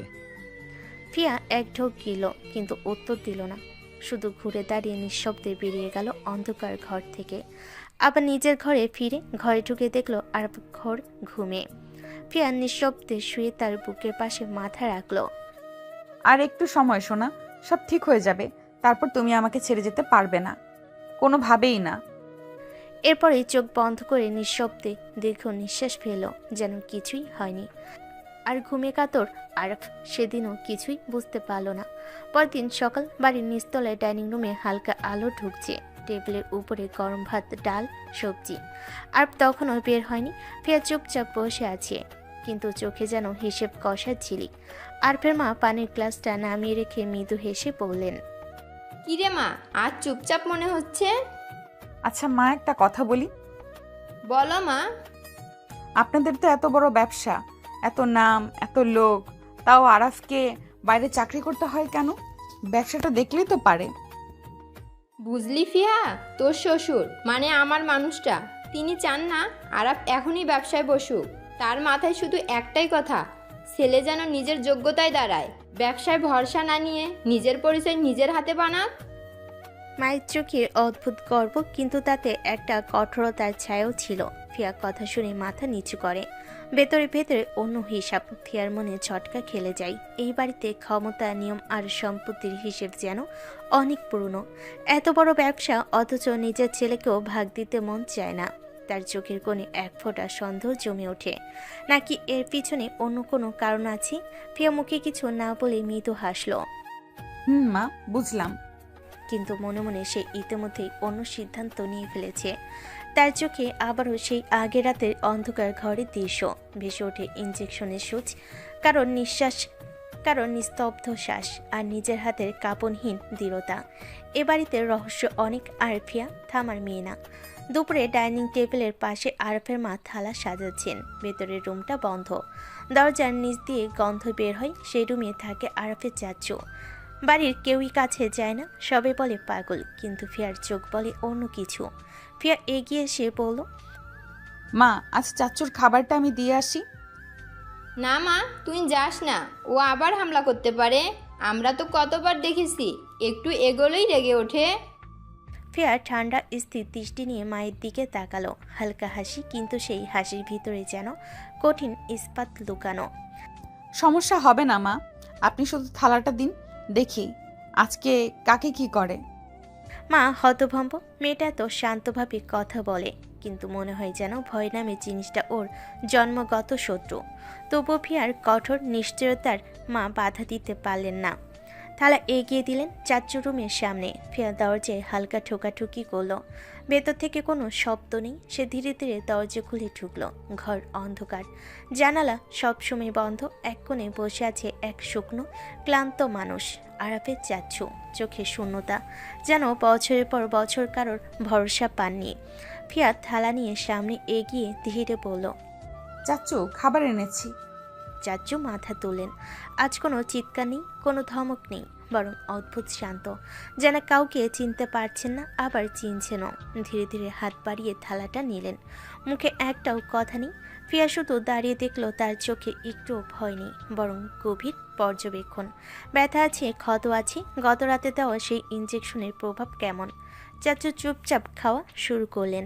ফিয়া এক ঢোক গিল, কিন্তু উত্তর দিল না। শুধু ঘুরে দাঁড়িয়ে নিঃশব্দে বেরিয়ে গেল অন্ধকার ঘর থেকে। আবার নিজের ঘরে ফিরে ঘরে ঢুকে দেখলো আর ঘর ঘুমে। ফিয়া নিঃশব্দে শুয়ে তার বুকের পাশে মাথা রাখলো। আর একটু সময় শোনা, সব ঠিক হয়ে যাবে। তারপর তুমি আমাকে ছেড়ে যেতে পারবে না, কোনোভাবেই না। এরপরে চোখ বন্ধ করে নিঃশব্দে দীর্ঘ নিঃশ্বাস ফেলল, যেন কিছুই হয়নি। আর ঘুমে কাতর আরাফ সেদিনও কিছুই বুঝতে পারল না। পরদিন সকাল, বাড়ির নিচতলায় ডাইনিং রুমে হালকা আলো ঢুকছে। টেবিলের উপরে গরম ভাত, ডাল, সবজি। আরাফ তখনও বের হয়নি। ফিয়া চুপচাপ বসে আছে, কিন্তু চোখে যেন হিসেব কষার ঝিলিক। আরফের মা পানির গ্লাসটা নামিয়ে রেখে মৃদু হেসে বললেন, কিরে মা, আজ চুপচাপ মনে হচ্ছে? আচ্ছা মা, একটা কথা বলি। বলো মা। আপনাদের তো এত বড় ব্যবসা, এত নাম, এত লোক, তাও আরাফকে বাইরে চাকরি করতে হয় কেন? ব্যবসাটা দেখলেই তো পারে। বুঝলি ফিয়া, তোর শ্বশুর মানে আমার মানুষটা, তিনি চান না আরাফ এখনই ব্যবসায় বসুক। তার মাথায় শুধু একটাই কথা, ছেলে যেন নিজের যোগ্যতায় দাঁড়ায়, ব্যবসায় ভরসা না নিয়ে নিজের পরিচয় নিজের হাতে বানাক। মায়ের চোখে অদ্ভুত গর্ব, কিন্তু তাতে একটা কঠোরতার ছায়াও ছিল। ফিয়া কথা শুনে মাথা নিচু করে। ভেতরে ভেতরে অন্য হিসাব। ফিয়ার মনে ঝটকা খেলে যায়। এই বাড়িতে ক্ষমতা, নিয়ম আর সম্পত্তির হিসেব যেন অনেক পুরনো। এত বড় ব্যবসা, অথচ নিজের ছেলেকেও ভাগ দিতে মন চায় না। তার চোখের কোণে এক ফোঁটা সন্দেহ জমে ওঠে। নাকি এর পিছনে অন্য কোনো কারণ আছে? ফিয়া মুখে কিছু না বলে মৃদু হাসল। মা, বুঝলাম। কিন্তু মনে মনে সে ইতিমধ্যেই অন্য সিদ্ধান্ত নিয়ে ফেলেছে। তার চোখে আবারও সেই আগের রাতের অন্ধকার ঘরের দৃশ্য ভেসে ওঠে। ইঞ্জেকশনের সূচ, কারণ নিস্তব্ধ শ্বাস, আর নিজের হাতের কাঁপনহীন দৃঢ়তা। এ বাড়িতে রহস্য অনেক, আর ফিয়া থামার মেয়ে না। দুপুরে ডাইনিং টেবিলের পাশে আরফের মা থালা সাজাচ্ছেন। ভেতরের রুমটা বন্ধ। দরজার নিচ দিয়ে গন্ধ বের হয়। সেই রুমে থাকে আরফের চাচু। বাড়ির কেউই কাছে যায় না, সবে বলে পাগল, কিন্তু ফিয়ার চোখ বলে অন্য কিছু। ফিয়া এগিয়ে এসে বলল, মা, আজ চাচ্চুর খাবারটা আমি দিয়ে আসি। না মা, তুই যাস না, ও আবার হামলা করতে পারে। আমরা তো কতবার দেখেছি, একটু এগোলেই রেগে ওঠে। ফিয়া ঠান্ডা স্থির দৃষ্টি নিয়ে মায়ের দিকে তাকালো। হালকা হাসি, কিন্তু সেই হাসির ভিতরে যেন কঠিন ইস্পাত লুকানো। সমস্যা হবে না মা, আপনি শুধু থালাটা দিন, দেখি আজকে কাকে কি করে। মা হতভম্ব। মেয়েটা তো শান্তভাবে কথা বলে, কিন্তু মনে হয় যেন ভয় নামে জিনিসটা ওর জন্মগত শত্রু। তবু ফিয়ার কঠোর নিশ্চয়তার মা বাধা দিতে পারলেন না। থালা এগিয়ে দিলেন চাচ্চু রুমের সামনে। ফিয়া দরজায় হালকা ঠোকাঠুকি করলো। ভেতর থেকে কোনো শব্দ নেই। সে ধীরে ধীরে দরজা খুলে ঢুকলো। ঘর অন্ধকার, জানালা সবসময় বন্ধ। এক কোণে বসে আছে এক শুকনো ক্লান্ত মানুষ, আরাফের চাচ্চু। চোখে শূন্যতা, যেন বছরের পর বছর কারোর ভরসা পাননি। ফিয়া থালা নিয়ে সামনে এগিয়ে ধীরে বলল, চাচ্চু, খাবার এনেছি। চাচু মাথা তোলেন। আজ কোনো চিৎকার নেই, কোনো ধমক নেই, বরং অদ্ভুত শান্ত, যেন কাউকে চিনতে পারছেন না, আবার চিনছেনও। ধীরে ধীরে হাত বাড়িয়ে থালাটা নিলেন। মুখে একটাও কথা নেই। ফিয়া শুধু দাঁড়িয়ে দেখল তার চোখে একটুও ভয় নেই, বরং গভীর পর্যবেক্ষণ। ব্যথা আছে, ক্ষত আছে, গত রাতে দেওয়া সেই ইঞ্জেকশনের প্রভাব কেমন। চাচু চুপচাপ খাওয়া শুরু করলেন।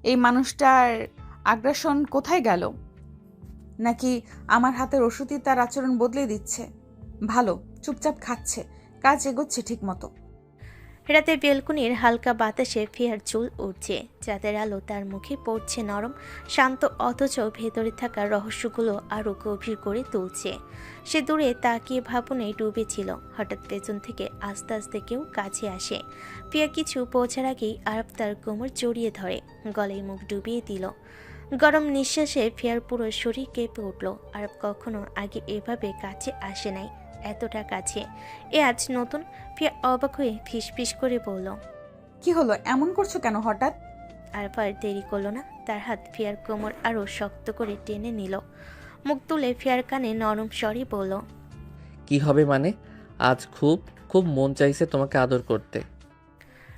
এই মানুষটার আগ্রাসন কোথায় গেল? নাকি আমার হাতের ওষুধই তার আচরণ বদলে দিচ্ছে? ভালো, চুপচাপ খাচ্ছে, কাজ এগোচ্ছে ঠিক মতো। রাতে বেলকুনির হালকা বাতাসে ফিয়ার চুল উঠছে, চাঁদের আলো তার মুখে পড়ছে নরম, শান্ত, অথচ ভেতরে থাকা রহস্যগুলো আরও গভীর করে তুলছে। সে দূরে তাকিয়ে ভাবনায় ডুবেছিল। হঠাৎ পেছন থেকে আস্তে আস্তে কেউ কাছে আসে। ফিয়া কিছু পৌঁছার আগেই আরব তার কোমর জড়িয়ে ধরে, গলায় মুখ ডুবিয়ে দিল। গরম নিঃশ্বাসে ফিয়ার পুরো শরীর কেঁপে উঠল। আরব কখনো আগে এভাবে কাছে আসে নাই, এতটা কাছে। এ আজ নতুন। ফিয়া অবাক হয়ে ফিসফিস করে বলল, কি হলো, এমন করছো কেন হঠাৎ? আরব আর দেরি করলো না। তার হাত ফিয়ার কোমর আরও শক্ত করে টেনে নিল। মুখ তুলে ফিয়ার কানে নরম স্বরে বলল, কি হবে মানে? আজ খুব খুব মন চাইছে তোমাকে আদর করতে।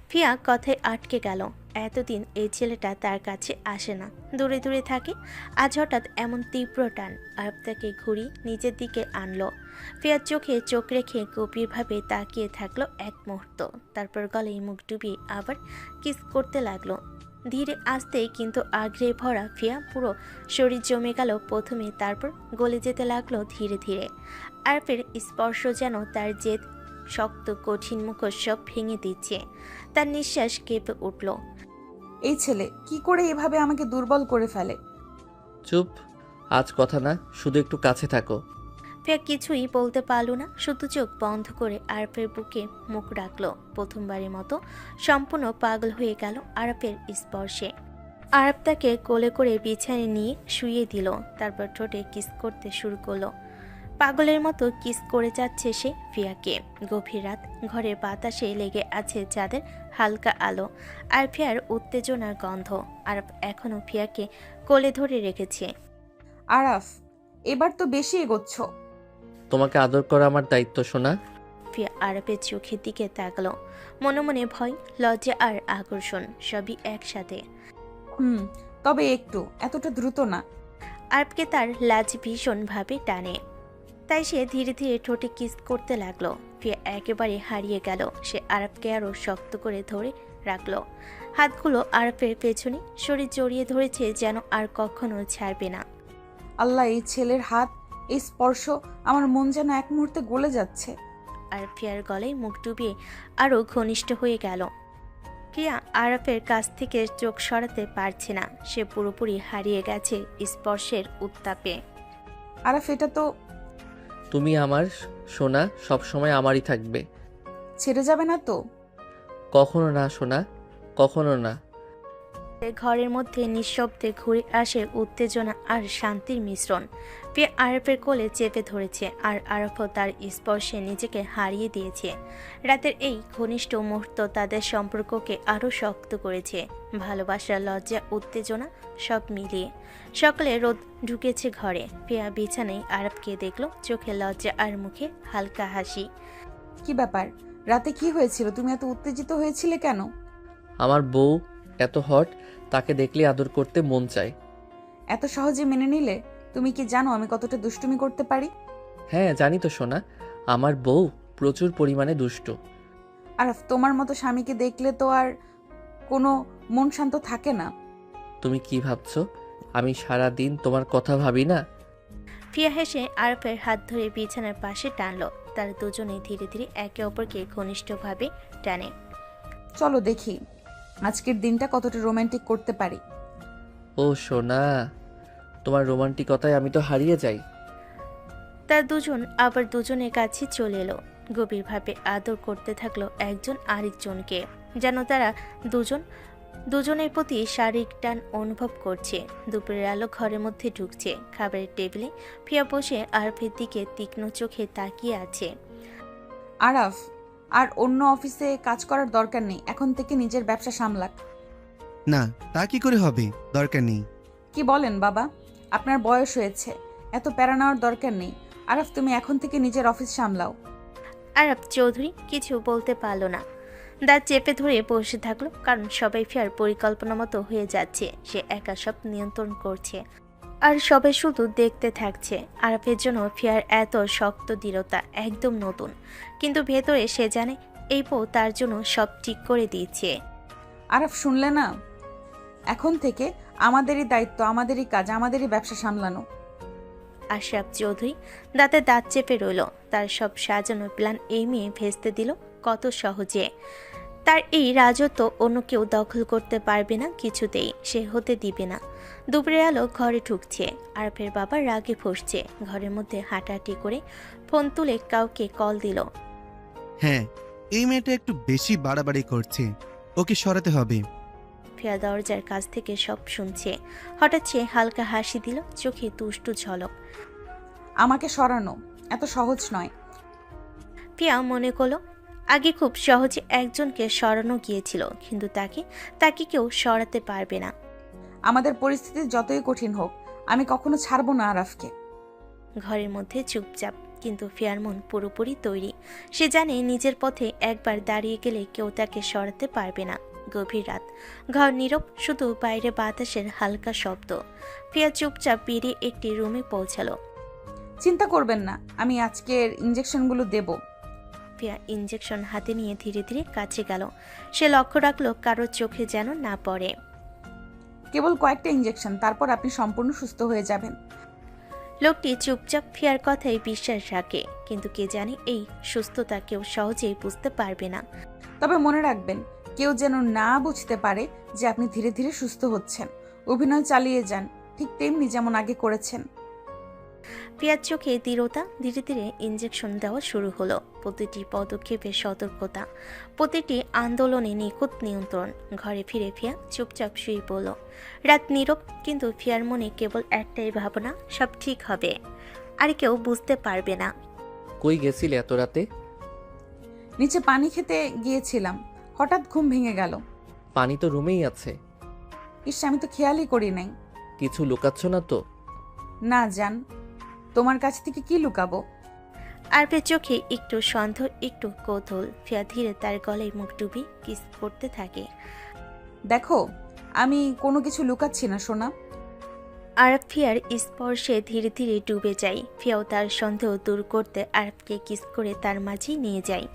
ফিয়া কথায় আটকে গেল। এতদিন এই ছেলেটা তার কাছে আসে না, দূরে দূরে থাকে। আজ হঠাৎ এমন তীব্র টান। আরব তাকে ঘুরিয়ে নিজের দিকে আনলো। ফিয়ার চোখে চোখ রেখে গভীরভাবে তাকিয়ে থাকলো এক মুহূর্ত, তারপর গলায় মুখ ডুবিয়ে আবার কিস করতে লাগলো। ধীরে আস্তে কিন্তু আগ্রহে ভরা ফিয়া পুরো শরীর জমে গেল প্রথমে, তারপর গলে যেতে লাগলো ধীরে ধীরে। আরবের স্পর্শ যেন তার জেদ, শক্ত কঠিন মুখোশ সব ভেঙে দিচ্ছে। তার নিঃশ্বাস কেঁপে উঠল। এই ছেলে কি করে এভাবে আমাকে দুর্বল করে ফেলে? চুপ, আজ কথা না, শুধু একটু কাছে থাকো। ফিয়া কিছুই বলতে পারল না, শুধু চোখ বন্ধ করে আরবের বুকে মুখ রাখলো। প্রথমবারের মতো সম্পূর্ণ পাগল হয়ে গেল আরবের স্পর্শে। আরব তাকে কোলে করে বিছানায় নিয়ে শুইয়ে দিল, তারপর ঠোঁটে কিস করতে শুরু করলো। পাগলের মতো কিস করে যাচ্ছে সে ফিয়াকে। গভীর রাত, ঘরের বাতাসে লেগে আছে চাঁদের হালকা আলো আর ফিয়ার উত্তেজনার গন্ধ। আরব এখনো ফিয়াকে কোলে ধরে রেখেছে। আরাফ, এবার তো বেশি এগোচ্ছ। তোমাকে আদর করা আমার দায়িত্ব, সোনা। ফিয়া আরবের চোখের দিকে তাকালো। মনে মনে ভয়, লজ্জা আর আকর্ষণ সবই একসাথে। তবে একটু, এতটা দ্রুত না। আরবকে তার লাজ ভীষণভাবে টানে, তাই সে ধীরে ধীরে ঠোঁটে কিস করতে লাগলো। ফিয়া একেবারে হারিয়ে গেল। সে আরবকে আরো শক্ত করে ধরে রাখলো। হাতগুলো আরবের পেছনে শরীর জড়িয়ে ধরেছে, যেন আর কখনো ছাড়বে না। আল্লাহ, এই ছেলের হাত, এই স্পর্শ, আমার মন যেন এক মুহূর্তে গলে যাচ্ছে। আর ফিয়ার গলায় মুখ ডুবিয়ে আরো ঘনিষ্ঠ হয়ে গেল। ফিয়া আরবের কাছ থেকে চোখ সরাতে পারছে না। সে পুরোপুরি হারিয়ে গেছে স্পর্শের উত্তাপে। আরাফ, এটা তো তুমি আমার সোনা, সবসময় আমারই থাকবে। ছেড়ে যাবে না তো? কখনো না সোনা, কখনো না। ঘরের মধ্যে নিঃশব্দে ঘুরে আসে উত্তেজনা আর শান্তির মিশ্রণ। ফিয়া আরবের কোলে চেপে ধরেছে, আর আরবও তার স্পর্শে নিজেকে হারিয়ে দিয়েছে। রাতের এই ঘনিষ্ঠ মুহূর্ত তাদের সম্পর্ককে আরও শক্ত করেছে। ভালোবাসা, লজ্জা, উত্তেজনা সব মিলিয়ে। সকালে রোদ ঢুকেছে ঘরে। ফিয়া বিছানায় আরবকে দেখল, চোখে লজ্জা আর মুখে হালকা হাসি। কি ব্যাপার, রাতে কি হয়েছিল? তুমি এত উত্তেজিত হয়েছিলে কেন? আমার বউ এত হট, তাকে দেখলে আদর করতে মন চায়। এত সহজে মেনে নিলে? তুমি কি জানো আমি কতটা দুষ্টুমি করতে পারি? হ্যাঁ জানি তো সোনা, আমার বউ প্রচুর পরিমাণে দুষ্টু। আরাফ, তোমার মতো স্বামীকে দেখলে তো আর কোনো মন শান্ত থাকে না। তুমি কি ভাবছো আমি সারা দিন তোমার কথা ভাবি না? ফিয়া হেসে আরফের হাত ধরে বিছানার পাশে টানলো। তার দুজনেই ধীরে ধীরে একে অপরকে ঘনিষ্ঠভাবে টানে। চলো দেখি আজকের দিনটা কতটা রোমান্টিক করতে পারি। ও সোনা, তোমার রোমান্টিকতায় আমি তো হারিয়ে যাই। তার দুজন আবার দুজনের কাছে চলে এলো। গভীরভাবে আদর করতে থাকলো একজন আরেকজনকে, যেন তারা দুজনের প্রতি শারীরিক টান অনুভব করছে। দুপুরের আলো ঘরের মধ্যে ঢুকছে। খাবারের টেবিলে ফিয়া বসে আরফের দিকে তীক্ষ্ণ চোখে তাকিয়ে আছে। আরাফ, আর অন্য অফিসে কাজ করার দরকার নেই, এখন থেকে নিজের ব্যবসা সামলাক। না, তা কি করে হবে? দরকার নেই। কি বলেন বাবা? আপনার বয়স হয়েছে, এত প্যারা নেওয়ার দরকার নেই। আরাফ, তুমি এখন থেকে নিজের অফিস সামলাও। আরব চৌধুরী কিছু বলতে পারল না, দাঁত চেপে ধরে বসে থাকলো, কারণ সবাই ফিয়ার পরিকল্পনা মতো হয়ে যাচ্ছে। সে একা সব নিয়ন্ত্রণ করছে আর সবাই শুধু দেখতে থাকছে। আরবের জন্য ফিয়ার এত শক্ত দৃঢ়তা একদম নতুন, কিন্তু ভেতরে সে জানে এই বউ তার জন্য সব ঠিক করে দিচ্ছে। আরাফ, শুনলে না? এখন থেকে আমাদেরই দায়িত্ব, আমাদেরই কাজ, আমাদেরই ব্যবসা সামলানো। আশরাফ চৌধুরী দাঁতে দাঁত চেপে রইল। তার সব সাজানো প্ল্যান এই মেয়ে ভেস্তে দিল কত সহজে। তার এই রাজত্ব অন্য কেউ দখল করতে পারবে না, কিছুতেই সে হতে দিবে না। দুপুরের আলো ঘরে ঢুকছে। আরফের বাবা রাগে ফুঁসছে। ঘরের মধ্যে হাঁটাহাঁটি করে ফোন তুলে কাউকে কল দিল। হ্যাঁ, এই মেয়েটা একটু বেশি বাড়াবাড়ি করছে, ওকে সরাতে হবে। ফিয়া দরজার কাছ থেকে সব শুনছে। হঠাৎ সে হালকা হাসি দিল, চোখে দুষ্টু ঝলক। আমাকে সরানো এত সহজ নয়। ফিয়া মনে করলো আগে খুব সহজে একজনকে সরানো গিয়েছিল, কিন্তু তাকে কেউ সরাতে পারবে না। আমাদের পরিস্থিতি যতই কঠিন হোক, আমি কখনো ছাড়বো না আরাফকে। ঘরের মধ্যে চুপচাপ, কিন্তু ফিয়ার মন পুরোপুরি তৈরি। সে জানে নিজের পথে একবার দাঁড়িয়ে গেলে কেউ তাকে সরাতে পারবে না। গভীর রাত, ঘর নীরব, শুধু বাইরে বাতাসের হালকা শব্দ। ফিয়া চুপচাপ বেরিয়ে একটি রুমে পৌঁছালো। চিন্তা করবেন না, আমি আজকের ইঞ্জেকশনগুলো দেব। ফিয়া ইঞ্জেকশন হাতে নিয়ে ধীরে ধীরে কাছে গেল। সে লক্ষ্য রাখলো কারোর চোখে যেন না পড়ে। কেবল কয়েকটা ইঞ্জেকশন, তারপর আপনি সম্পূর্ণ সুস্থ হয়ে যাবেন। লোকটি চুপচাপ ফিয়ার কথাই বিশ্বাস রাখে, কিন্তু কে জানে এই সুস্থতা কেউ সহজেই বুঝতে পারবে না। তবে মনে রাখবেন, কেউ যেন না বুঝতে পারে যে আপনি ধীরে ধীরে সুস্থ হচ্ছেন। অভিনয় চালিয়ে যান, ঠিক তেমনি যেমন আগে করেছেন। ফিয়ার চোখে দৃঢ়তা। ধীরে ধীরে ইঞ্জেকশন দেওয়া শুরু হলো। প্রতিটি পদক্ষেপে সতর্কতা, প্রতিটি আন্দোলনে নিখুঁত নিয়ন্ত্রণ। ঘরে ফিরে ফিয়া চুপচাপ শুয়ে পড়ল। রাত নীরব, কিন্তু ফিয়ার মনে কেবল একটাই ভাবনা, সব ঠিক হবে, আর কেউ বুঝতে পারবে না। কই গেছিলে এত রাতে? নিচে পানি খেতে গিয়েছিলাম, হঠাৎ ঘুম ভেঙে গেল। পানি তো রুমেই আছে। ইস, আমি তো খেয়ালই করি নাই। কিছু লুকাচ্ছ না তো? না জান, তোমার কাছ থেকে কি লুকাবো? আরবের চোখে একটু সন্দেহ, একটু কৌতূহল। ফিয়া ধীরে তার গলায় মুখ ডুবি কিস করতে থাকে। দেখো, আমি কোনো কিছু লুকাচ্ছি না সোনা। আরব ফিয়ার স্পর্শে ধীরে ধীরে ডুবে যায়। ফিয়াও তার সন্দেহ দূর করতে আরবকে কিস করে তার মাঝে নিয়ে যায়।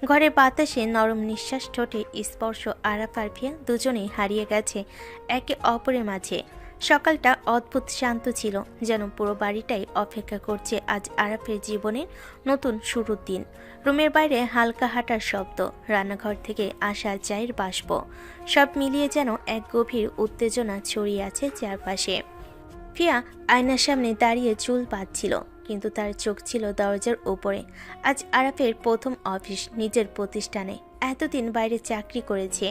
ঘরের বাতাসে নরম নিঃশ্বাস, ঠোঁটে স্পর্শ। আরব আর ফিয়া দুজনেই হারিয়ে গেছে একে অপরের মাঝে। সকালটা অদ্ভুত শান্ত ছিল, যেন পুরো বাড়িটাই অপেক্ষা করছে আজ আরবের জীবনের নতুন শুরুর দিন। রুমের বাইরে হালকা হাঁটার শব্দ, রান্নাঘর থেকে আসা চায়ের বাষ্প, সব মিলিয়ে যেন এক গভীর উত্তেজনা ছড়িয়ে আছে চারপাশে। ফিয়া আয়নার সামনে দাঁড়িয়ে চুল বাঁধছিল, কিন্তু তার চোখ ছিল দরজার উপরে। আজ আরাফের প্রথম অফিস, নিজের প্রতিষ্ঠানে। এতদিন বাইরে চাকরি করেছে,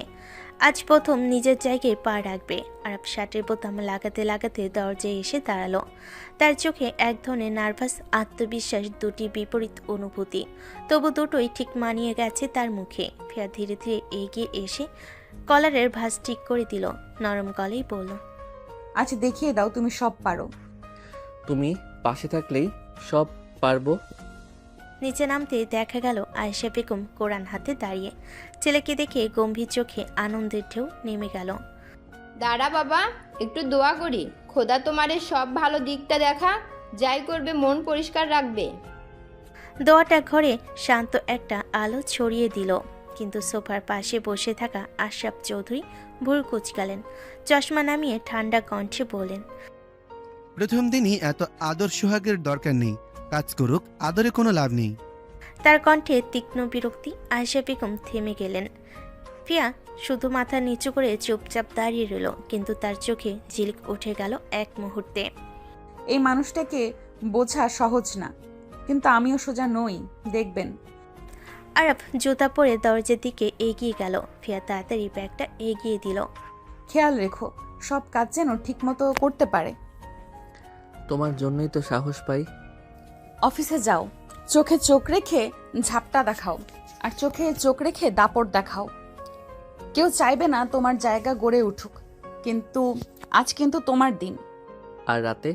আজ প্রথম নিজের জায়গায় পা রাখবে। আরাফ শার্টের বোতাম লাগাতে লাগাতে দরজায় এসে দাঁড়ালো। তার চোখে এক ধরনের নার্ভাস, আত্মবিশ্বাস, দুটি বিপরীত অনুভূতি, তবু দুটোই ঠিক মানিয়ে গেছে তার মুখে। ফিয়া ধীরে ধীরে এগিয়ে এসে কলারের ভাঁজ ঠিক করে দিল। নরম গলেই বলল, আচ্ছা, দেখিয়ে দাও তুমি সব পারো। তুমি পাশে থাকলেই সব পারবো। নিচে নামতে দেখা গেল আয়েশা বেগম কোরআন হাতে দাঁড়িয়ে। ছেলেকে দেখে গম্ভীর চোখে আনন্দের ঢেউ নেমে গেল। দাঁড়া বাবা, একটু দোয়া করি, খোদা তোমারে সব ভালো দিকটা দেখা, যাই করবে মন পরিষ্কার রাখবে। দোয়াটা ঘরে শান্ত একটা আলো ছড়িয়ে দিল, কিন্তু সোফার পাশে বসে থাকা আশরাফ চৌধুরী ভুরু কুঁচকালেন। চশমা নামিয়ে ঠান্ডা কণ্ঠে বলেন, প্রথম দিনই এত আদর সোহাগের দরকার নেই, কাজ করুক, আদরে কোনো লাভ নেই। তার কণ্ঠে তীক্ষ্ণ বিরক্তি। আয়েশা বেগম থেমে গেলেন। ফিয়া শুধু মাথা নিচু করে চুপচাপ দাঁড়িয়ে রইল, কিন্তু তার চোখে ঝিলিক উঠে গেল এক মুহূর্তে। এই মানুষটাকে বোঝা সহজ না, কিন্তু আমিও সোজা নই, দেখবেন। আরব জুতা পরে দরজার দিকে এগিয়ে গেল। ফিয়া তাড়াতাড়ি ব্যাগটা এগিয়ে দিল। খেয়াল রেখো, সব কাজ যেন ঠিকমতো করতে পারে। তোমার জন্যই তো সাহস পাই। অফিসে যাও, চোখে চোখ রেখে ঝাপটা দেখাও, আর চোখে চোখ রেখে দাপট দেখাও। কেউ চাইবে না তোমার জায়গা গড়ে উঠুক, কিন্তু আজ কিন্তু তোমার দিন। আর রাতে?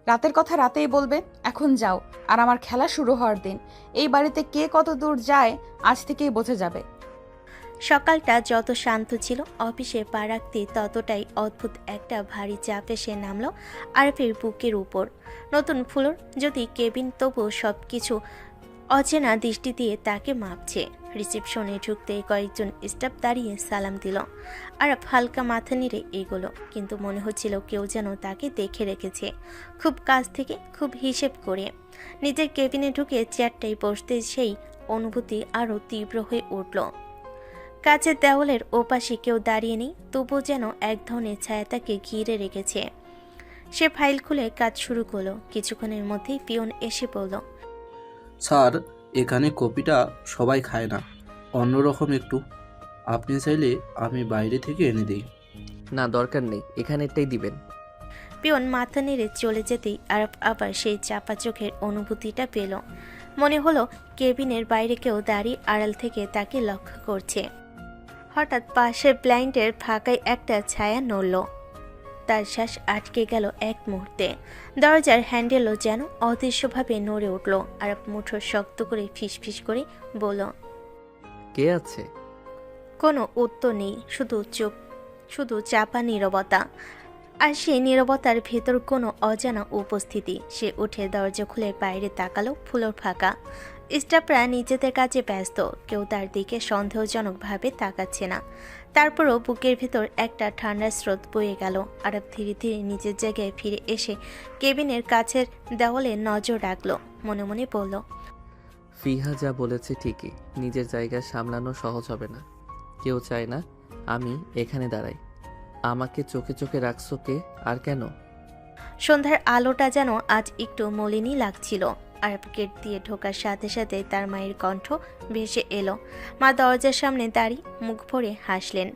রাতের কথা রাতেই বলবে। এখন যাও, আর আমার খেলা শুরু হওয়ার দিন। এই বাড়িতে কে কত দূর যায় আজ থেকেই বোঝা যাবে। সকালটা যত শান্ত ছিল, অফিসে পা রাখতে ততটাই অদ্ভুত একটা ভারী চাপ এসে নামলো আরফের বুকের উপর। নতুন ফ্লোর যদি কেবিন, তবুও সব কিছু অচেনা দৃষ্টি দিয়ে তাকে মাপছে। রিসেপশনে ঢুকতে কয়েকজন স্টাফ দাঁড়িয়ে সালাম দিল। আরফ হালকা মাথা নেড়ে এগোলো, কিন্তু মনে হচ্ছিল কেউ যেন তাকে দেখে রেখেছে, খুব কাছ থেকে, খুব হিসেব করে। নিজের কেবিনে ঢুকে চেয়ারটায় বসতে সেই অনুভূতি আরও তীব্র হয়ে উঠল। কাছের দেওয়ালের ওপাশে কেউ দাঁড়িয়ে নেই, তবুও যেন এক ধরনের ছায়া তাকে ঘিরে রেখেছে। সে ফাইল খুলে কাজ শুরু করলো। কিছুক্ষণের মধ্যেই পিয়ন এসে বলল, স্যার, এখানে কপিটা সবাই খায় না, অন্যরকম একটু। আপনি চাইলে আমি বাইরে থেকে এনে দিই। না, দরকার নেই, এখানেরটাই দিবেন। পিয়ন মাথা নেড়ে চলে যেতেই আরব আবার সেই চাপা চোখের অনুভূতিটা পেল। মনে হলো কেবিনের বাইরে কেউ দাঁড়িয়ে আড়াল থেকে তাকে লক্ষ্য করছে। হঠাৎ পাশের ব্লাইন্ডের ফাঁকায় একটা ছায়া নড়ল। তার শ্বাস আটকে গেল এক মুহূর্তে। দরজার হ্যান্ডেলও যেন অদৃশ্যভাবে নড়ে উঠল। আরব মুঠো শক্ত করে ফিসফিস করে বলল, কে আছে? কোনো উত্তর নেই, শুধু চাপা নীরবতা। আর সেই নীরবতার ভেতর কোনো অজানা উপস্থিতি। সে উঠে দরজা খুলে বাইরে তাকালো। ফ্লোর ফাঁকা, স্টাফরা নিজেদের কাজে ব্যস্ত, কেউ তার দিকে সন্দেহজনকভাবে তাকাচ্ছে না। তারপরও বুকের ভেতর একটা ঠান্ডা স্রোত বয়ে গেল। আরব ধীরে ধীরে নিজের জায়গায় ফিরে এসে কেবিনের কাছের দেওয়ালে নজর রাখলো। মনে মনে বলল, ফিহা যা বলেছে ঠিকই, নিজের জায়গা সামলানো সহজ হবে না। কেউ চায় না আমি এখানে দাঁড়াই। আমাকে চোখে চোখে রাখছো কে আর কেন? সন্ধ্যার আলোটা যেন আজ একটু মলিনই লাগছিল। আরব গেট দিয়ে ঢোকার সাথে সাথে তার মায়ের কণ্ঠ ভেসে এলো। মা দরজার সামনে দাঁড়িয়ে মুখ ভরে হাসলেন।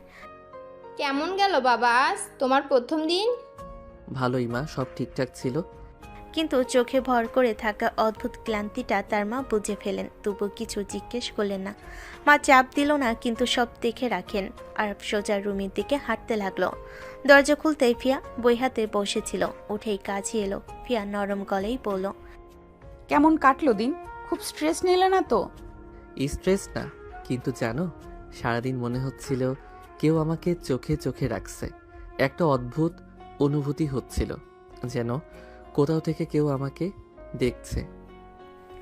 কেমন গেল বাবা আজ তোমার প্রথম দিন? ভালোই মা, সব ঠিকঠাক ছিল। কিন্তু চোখে ভর করে থাকা অদ্ভুত ক্লান্তিটা তার মা বুঝে ফেলেন। তবু কিছু জিজ্ঞেস করলেন না। মা চাপ দিল না, কিন্তু সব দেখে রাখেন। আরব সোজা রুমের দিকে হাঁটতে লাগলো। দরজা খুলতেই ফিয়া বই হাতে বসেছিল, উঠেই কাছে এলো। ফিয়া নরম গলেই বলল, কেমন কাটলো দিন? খুব স্ট্রেস নিলে না তো? স্ট্রেস না, কিন্তু জানো, সারাদিন মনে হচ্ছিল কেউ আমাকে চোখে চোখে রাখছে। একটা অদ্ভুত অনুভূতি হচ্ছিল, যেন কোথাও থেকে কেউ আমাকে দেখছে।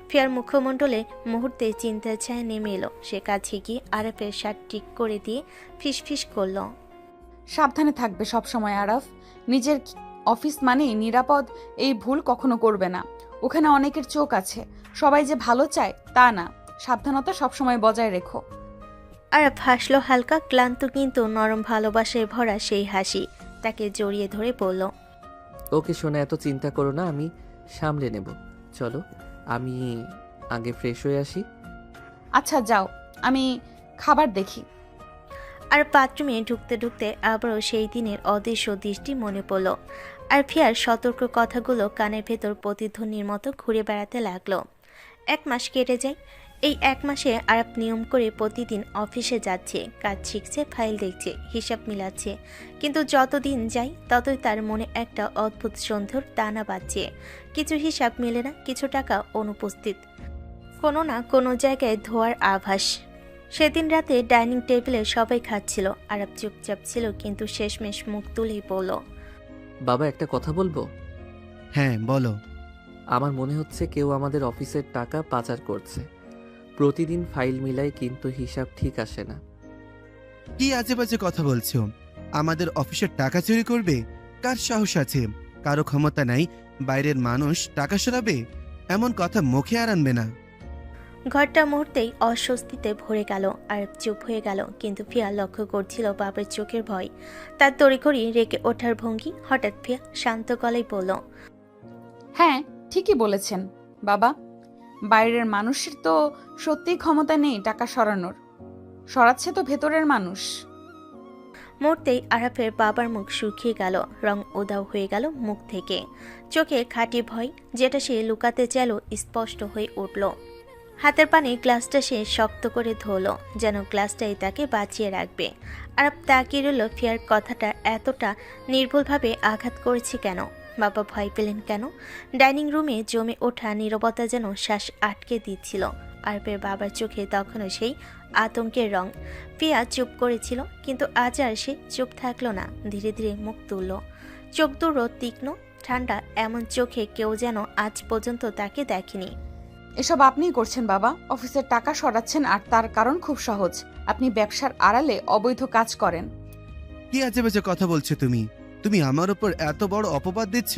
ফিয়ার মুখমণ্ডলে মুহূর্তে চিন্তার ছায়া নেমে এলো। সে কাছে গিয়ে আরফের শার্ট ঠিক করে দিয়ে ফিসফিস করল, সাবধানে থাকবে সব সময় আরফ। নিজের অফিস মানেই নিরাপদ, এই ভুল কখনো করবে না। ওখানে অনেকের চোখ আছে, সবাই যে ভালো চায় তা না। সাবধানতা সবসময় বজায় রেখো। আরফ হাসলো হালকা, ক্লান্ত কিন্তু নরম ভালোবাসায় ভরা সেই হাসি। তাকে জড়িয়ে ধরে বলল, ওকে শোনা, এত চিন্তা করো না, আমি সামলে নেব। চলো, আমি আগে ফ্রেশ হয়ে আসি। আচ্ছা যাও, আমি খাবার দেখি। আর বাথরুমে ঢুকতে ঢুকতে আবারও সেই দিনের অদৃশ্য দৃষ্টি মনে পড়ল। আর ফিয়ার সতর্ক কথাগুলো কানের ভেতর প্রতিধ্বনির মতো ঘুরে বেড়াতে লাগলো। 1 মাস কেটে যায়। এই 1 মাসে আরব নিয়ম করে প্রতিদিন অফিসে যাচ্ছে, কাজ শিখছে, ফাইল দেখছে, হিসাব মিলাচ্ছে। কিন্তু যতদিন যায় ততই তার মনে একটা অদ্ভুত সন্দেহর দানা বাজছে। কিছু হিসাব মেলে না, কিছু টাকা অনুপস্থিত, কোনো না কোনো জায়গায় ধোয়ার আভাস। সেদিন রাতে ডাইনিং টেবিলে সবাই খাচ্ছিল। আরব চুপচাপ ছিল, কিন্তু শেষমেশ মুখ তুলেই বলল, বাবা, একটা কথা বলবো? হ্যাঁ বলো। আমার মনে হচ্ছে কেউ আমাদের অফিসের টাকা পাচার করছে। প্রতিদিন ফাইল মিলাই, কিন্তু হিসাব ঠিক আসে না। কি আজে বাজে কথা বলছো? আমাদের অফিসের টাকা চুরি করবে? কার সাহস আছে? কারো ক্ষমতা নাই বাইরের মানুষ টাকা সরাবে? এমন কথা মুখে আর আনবে না। ঘরটা মুহূর্তেই অস্বস্তিতে ভরে গেল। আর চুপ হয়ে গেল, কিন্তু ফিয়া লক্ষ্য করছিল বাবার চোখের ভয়, তার তড়িঘড়ি রেগে ওঠার ভঙ্গি। হঠাৎ ফিয়া শান্ত গলায় বলল, হ্যাঁ ঠিকই বলেছেন বাবা। বাইরের মানুষের তো সত্যিই ক্ষমতা নেই টাকা সরানোর। সরাচ্ছে তো ভেতরের মানুষ। মুহূর্তেই আরাফের বাবার মুখ শুকিয়ে গেল, রং উধাও হয়ে গেল মুখ থেকে। চোখে খাঁটি ভয়, যেটা সে লুকাতে চাইল, স্পষ্ট হয়ে উঠল। হাতের পানে গ্লাসটা সে শক্ত করে ধরল, যেন গ্লাসটাই তাকে বাঁচিয়ে রাখবে। আরব তাকিয়ে রইল ফিয়ার কথাটা এতটা নির্ভুলভাবে আঘাত করেছে কেন। বাবা ভয় পেলেন কেন? ডাইনিং রুমে জমে ওঠা নীরবতা যেন শ্বাস আটকে দিচ্ছিল। আরবের বাবার চোখে তখনও সেই আতঙ্কের রং। ফিয়া চুপ করেছিল, কিন্তু আজ আর সে চুপ থাকলো না। ধীরে ধীরে মুখ তুলল। চোখ দুটো তীক্ষ্ণ, ঠান্ডা, এমন চোখে কেউ যেন আজ পর্যন্ত তাকে দেখেনি। এসব আপনিই করছেন বাবা। অফিসের টাকা সরাচ্ছেন, আর তার কারণ খুব সহজ। আপনি ব্যবসার আড়ালে অবৈধ কাজ করেন। কি আজে বাজে কথা বলছো তুমি? তুমি আমার উপর এত বড় অপবাদ দিচ্ছ?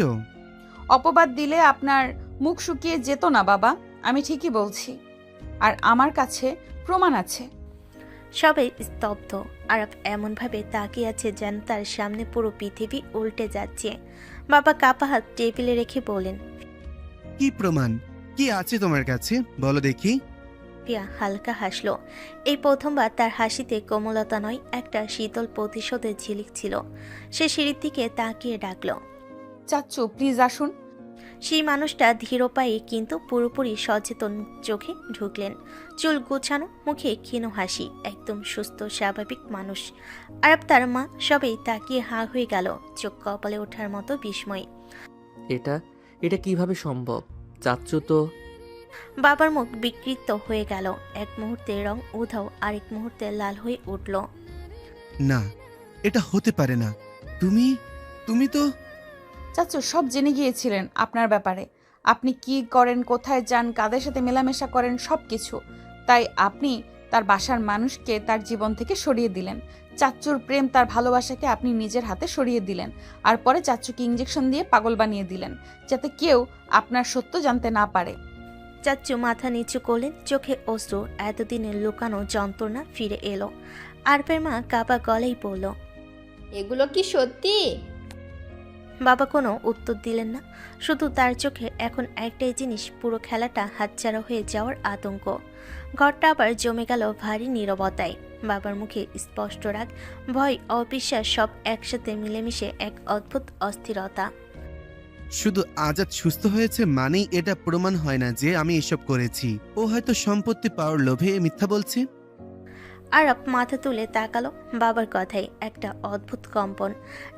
অপবাদ দিলে আপনার মুখ শুকিয়ে যেত না বাবা। আমি ঠিকই বলছি, আর আমার কাছে প্রমাণ আছে। সবাই স্তব্ধ। আরব এমনভাবে তাকিয়ে আছে যেন তার সামনে পুরো পৃথিবী উল্টে যাচ্ছে। বাবা কাপা হাত টেবিলে রেখে বলেন, কি প্রমাণ? কি আছে তোমার কাছে, বলো দেখি। ফিয়া হালকা হাসলো। এই প্রথমবার তার হাসিতে কোমলতা নয়, একটা শীতল প্রতিশোধের ঝিলিক ছিল। সে সিঁড়ির দিকে তাকিয়ে ডাকল, চাচ্চু প্লিজ আসুন। সেই মানুষটা ধীর পায়ে কিন্তু পুরোপুরি সচেতন চোখে ঢুকলেন। চুল গোছানো, মুখে ক্ষীণ হাসি, একদম সুস্থ স্বাভাবিক মানুষ। আরব, তার মা, সবাই তাকিয়ে হাঁ হয়ে গেল, চোখ কপালে ওঠার মতো বিস্ময়। এটা কিভাবে সম্ভব? চাচ্চু তো। বাবার মুখ বিকৃত হয়ে গেল। এক মুহূর্তে রং উধাও, আরেক মুহূর্তে লাল হয়ে উঠল। না, এটা হতে পারে না। তুমি তো। চাচ্চু সব জেনে গিয়েছিলেন আপনার ব্যাপারে। আপনি কি করেন, কোথায় যান, কাদের সাথে মেলামেশা করেন, সব কিছু। তাই আপনি তার বাসার মানুষকে তার জীবন থেকে সরিয়ে দিলেন। চাচ্চুর প্রেম, তার ভালোবাসাকে আপনি নিজের হাতে সরিয়ে দিলেন। আর পরে চাচ্চুকে ইঞ্জেকশন দিয়ে পাগল বানিয়ে দিলেন, যাতে কেউ আপনার সত্য জানতে না পারে। চাচ্চু মাথা নিচু করলেন, চোখে অশ্রু। এতদিনের লুকানো যন্ত্রণা ফিরে এলো। আরবের মা কাপা গলায় বলল, এগুলো কি সত্যি? বাবা কোনো উত্তর দিলেন না। শুধু তার চোখে এখন একটাই জিনিস, পুরো খেলাটা হাতছাড়া হয়ে যাওয়ার আতঙ্ক। ঘরটা আবার জমে গেল ভারী নীরবতায়। বাবার মুখে স্পষ্ট রাগ, ভয়, অবিশ্বাস সব একসাথে মিলেমিশে এক অদ্ভুত অস্থিরতা। শুধু আজাদ সুস্থ হয়েছে মানেই এটা প্রমাণ হয় না যে আমি এসব করেছি। ও হয়তো সম্পত্তি পাওয়ার লোভে মিথ্যা বলছে। আরব মাথা তুলে তাকালো বাবার কথায়। একটা অদ্ভুত কম্পন,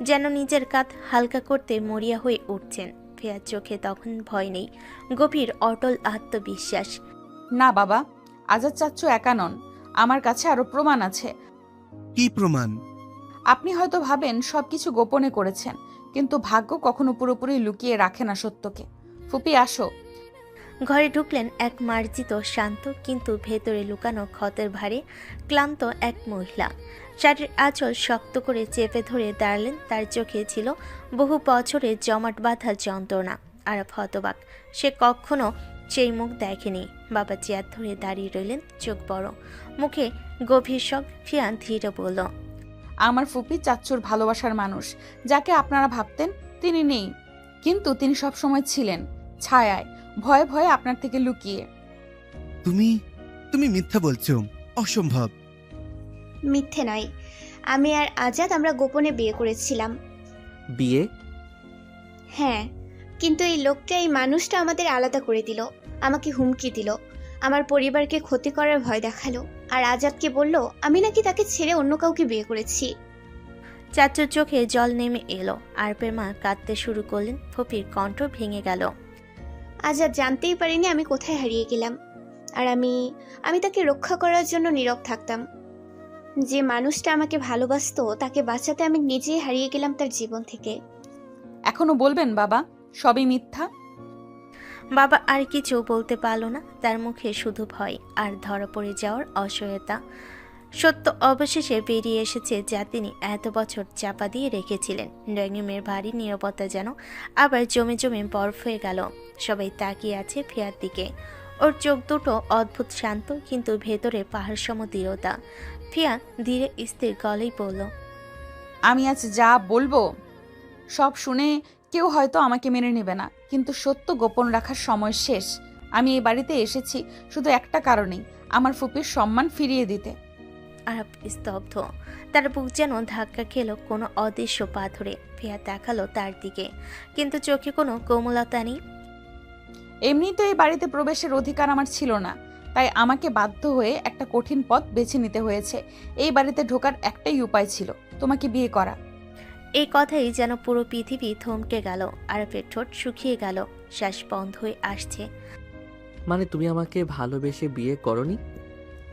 যেন নিজের কাঁধ হালকা করতে মরিয়া হয়ে উঠছেন। ফিয়ার চোখে তখন ভয় নেই, গভীর অটল আত্মবিশ্বাস। না বাবা, আজাদ চাচ্চু একা নন, আমার কাছে আরো প্রমাণ আছে। কি প্রমাণ? আপনি হয়তো ভাবেন সবকিছু গোপনে করেছেন, কিন্তু ভাগ্য কখনো পুরোপুরি লুকিয়ে রাখে না সত্যকে। ফুপি আসো। ঘরে ঢুকলেন এক মার্জিত, শান্ত, কিন্তু ভেতরে লুকানো ক্ষতের ভারে ক্লান্ত এক মহিলা। শাড়ির আঁচল শক্ত করে চেপে ধরে দাঁড়ালেন। তার চোখে ছিল বহু বছরের জমাট বাঁধা যন্ত্রণা। আরব হতবাক, সে কখনো সেই মুখ দেখেনি। বাবা চেয়ার ধরে দাঁড়িয়ে রইলেন, চোখ বড়, মুখে গভীর শোক। ফিয়া ধীরে বলল, আমার ফুপি চাচ্চুর ভালোবাসার মানুষ। যাকে আপনারা ভাবতেন তিনি নেই, কিন্তু তিনি সব সময় ছিলেন ছায়ায়, ভয়ে ভয়ে আপনার থেকে লুকিয়ে। তুমি মিথ্যা বলছো। অসম্ভব। মিথ্যে নয়, আমি আর আজাদ আমরা গোপনে বিয়ে করেছিলাম। বিয়ে? হ্যাঁ, কিন্তু এই লোকটা, এই মানুষটা আমাদের আলাদা করে দিল, আমাকে হুমকি দিল, আমার পরিবারকে ক্ষতি করার ভয় দেখালো, আর আজাদকে বলল আমি নাকি তাকে ছেড়ে অন্য কাউকে বিয়ে করেছি। চাচুর চোখে জল নেমে এলো। আরবের মা কাঁদতে শুরু করলেন। ফুপির কণ্ঠ ভেঙে গেল। আজাদ জানতেই পারিনি আমি কোথায় হারিয়ে গেলাম, আর আমি তাকে রক্ষা করার জন্য নীরব থাকতাম। যে মানুষটা আমাকে ভালোবাসতো তাকে বাঁচাতে আমি নিজেই হারিয়ে গেলাম তার জীবন থেকে। এখনো বলবেন বাবা সবই মিথ্যা? বাবা আর কিছু বলতে পারল না। তার মুখে শুধু ভয় আর ধরা পড়ে যাওয়ার অসহায়তা। সত্য অবশেষে বেরিয়ে এসেছে, যা তিনি এত বছর চাপা দিয়ে রেখেছিলেন। ড্রয়িংরুমের ভারী নীরবতা যেন আবার জমে জমে বরফ হয়ে গেল। সবাই তাকিয়ে আছে ফিয়ার দিকে। ওর চোখ দুটো অদ্ভুত শান্ত, কিন্তু ভেতরে পাহাড়সম দৃঢ়তা। ফিয়া ধীরে স্থির গলেই বলল, আমি আজ যা বলবো সব শুনে কেউ হয়তো আমাকে মেনে নেবে না, কিন্তু সত্য গোপন রাখার সময় শেষ। আমি এই বাড়িতে এসেছি শুধু একটা কারণেই, আমার ফুপির সম্মান ফিরিয়ে দিতে। আরব স্তব্ধ। তার বুক যেন ধাক্কা খেল কোনো অদৃশ্য পাথরে। ফিয়া তাকালো তার দিকে, কিন্তু চোখে কোনো কোমলতা নেই। এমনি তো এই বাড়িতে প্রবেশের অধিকার আমার ছিল না, তাই আমাকে বাধ্য হয়ে একটা কঠিন পথ বেছে নিতে হয়েছে। এই বাড়িতে ঢোকার একটাই উপায় ছিল, তোমাকে বিয়ে করা। এই কথাই যেন পুরো পৃথিবী থমকে গেল। আরাফের ঠোঁট শুকিয়ে গেল, শ্বাস বন্ধ হয়ে আসছে। মানে তুমি আমাকে ভালোবেসে বিয়ে করনি?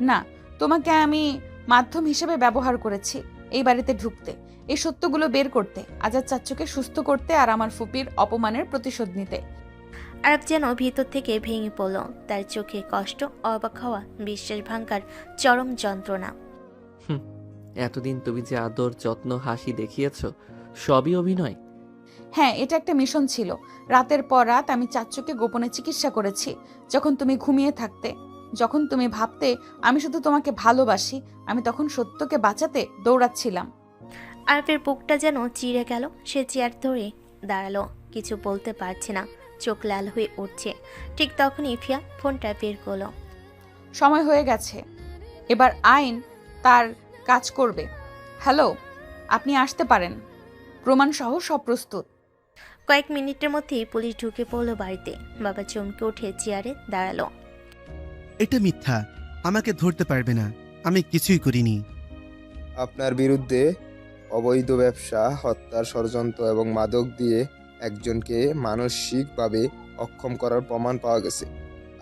না, তোমাকে আমি মাধ্যম হিসেবে ব্যবহার করেছি এই বাড়িতে ঢুকতে, এই সত্যগুলো বের করতে, আজাদ চাচ্চুকে সুস্থ করতে আর আমার ফুপির অপমানের প্রতিশোধ নিতে। আরাফ যেন ভিতর থেকে ভেঙে পড়ল। তার চোখে কষ্ট, অবাক হওয়া, বিশ্বাস ভাঙার চরম যন্ত্রণা। এতদিন তুমি যে আদর, যত্ন, হাসি দেখিয়েছ, সবই অভিনয়? হ্যাঁ, এটা একটা মিশন ছিল। রাতের পর রাত আমি চাচ্চুকে গোপনে চিকিৎসা করেছি। যখন তুমি ঘুমিয়ে থাকতে, যখন তুমি ভাবতে আমি শুধু তোমাকে ভালোবাসি, আমি তখন সত্যকে বাঁচাতে দৌড়াচ্ছিলাম। আরাফের বুকটা যেন চিড়ে গেল। সে চেয়ার ধরে দাঁড়ালো, কিছু বলতে পারছে না, চোখ লাল হয়ে উঠছে। ঠিক তখনই ফিয়া ফোনটা বের করলো। সময় হয়ে গেছে, এবার আইন তার কাজ করবে। হ্যালো, আপনি আসতে পারেন, প্রমাণ সহ সব প্রস্তুত। কয়েক মিনিটের মধ্যেই পুলিশ ঢুকে পড়লো বাড়িতে। বাবা চমকে উঠে চেয়ারে দাঁড়ালো। এটা মিথ্যা, আমাকে ধরতে পারবে না, আমি কিছুই করিনি। আপনার বিরুদ্ধে অবৈধ ব্যবসা, হত্যার ষড়যন্ত্র এবং মাদক দিয়ে একজনকে মানসিকভাবে অক্ষম করার প্রমাণ পাওয়া গেছে।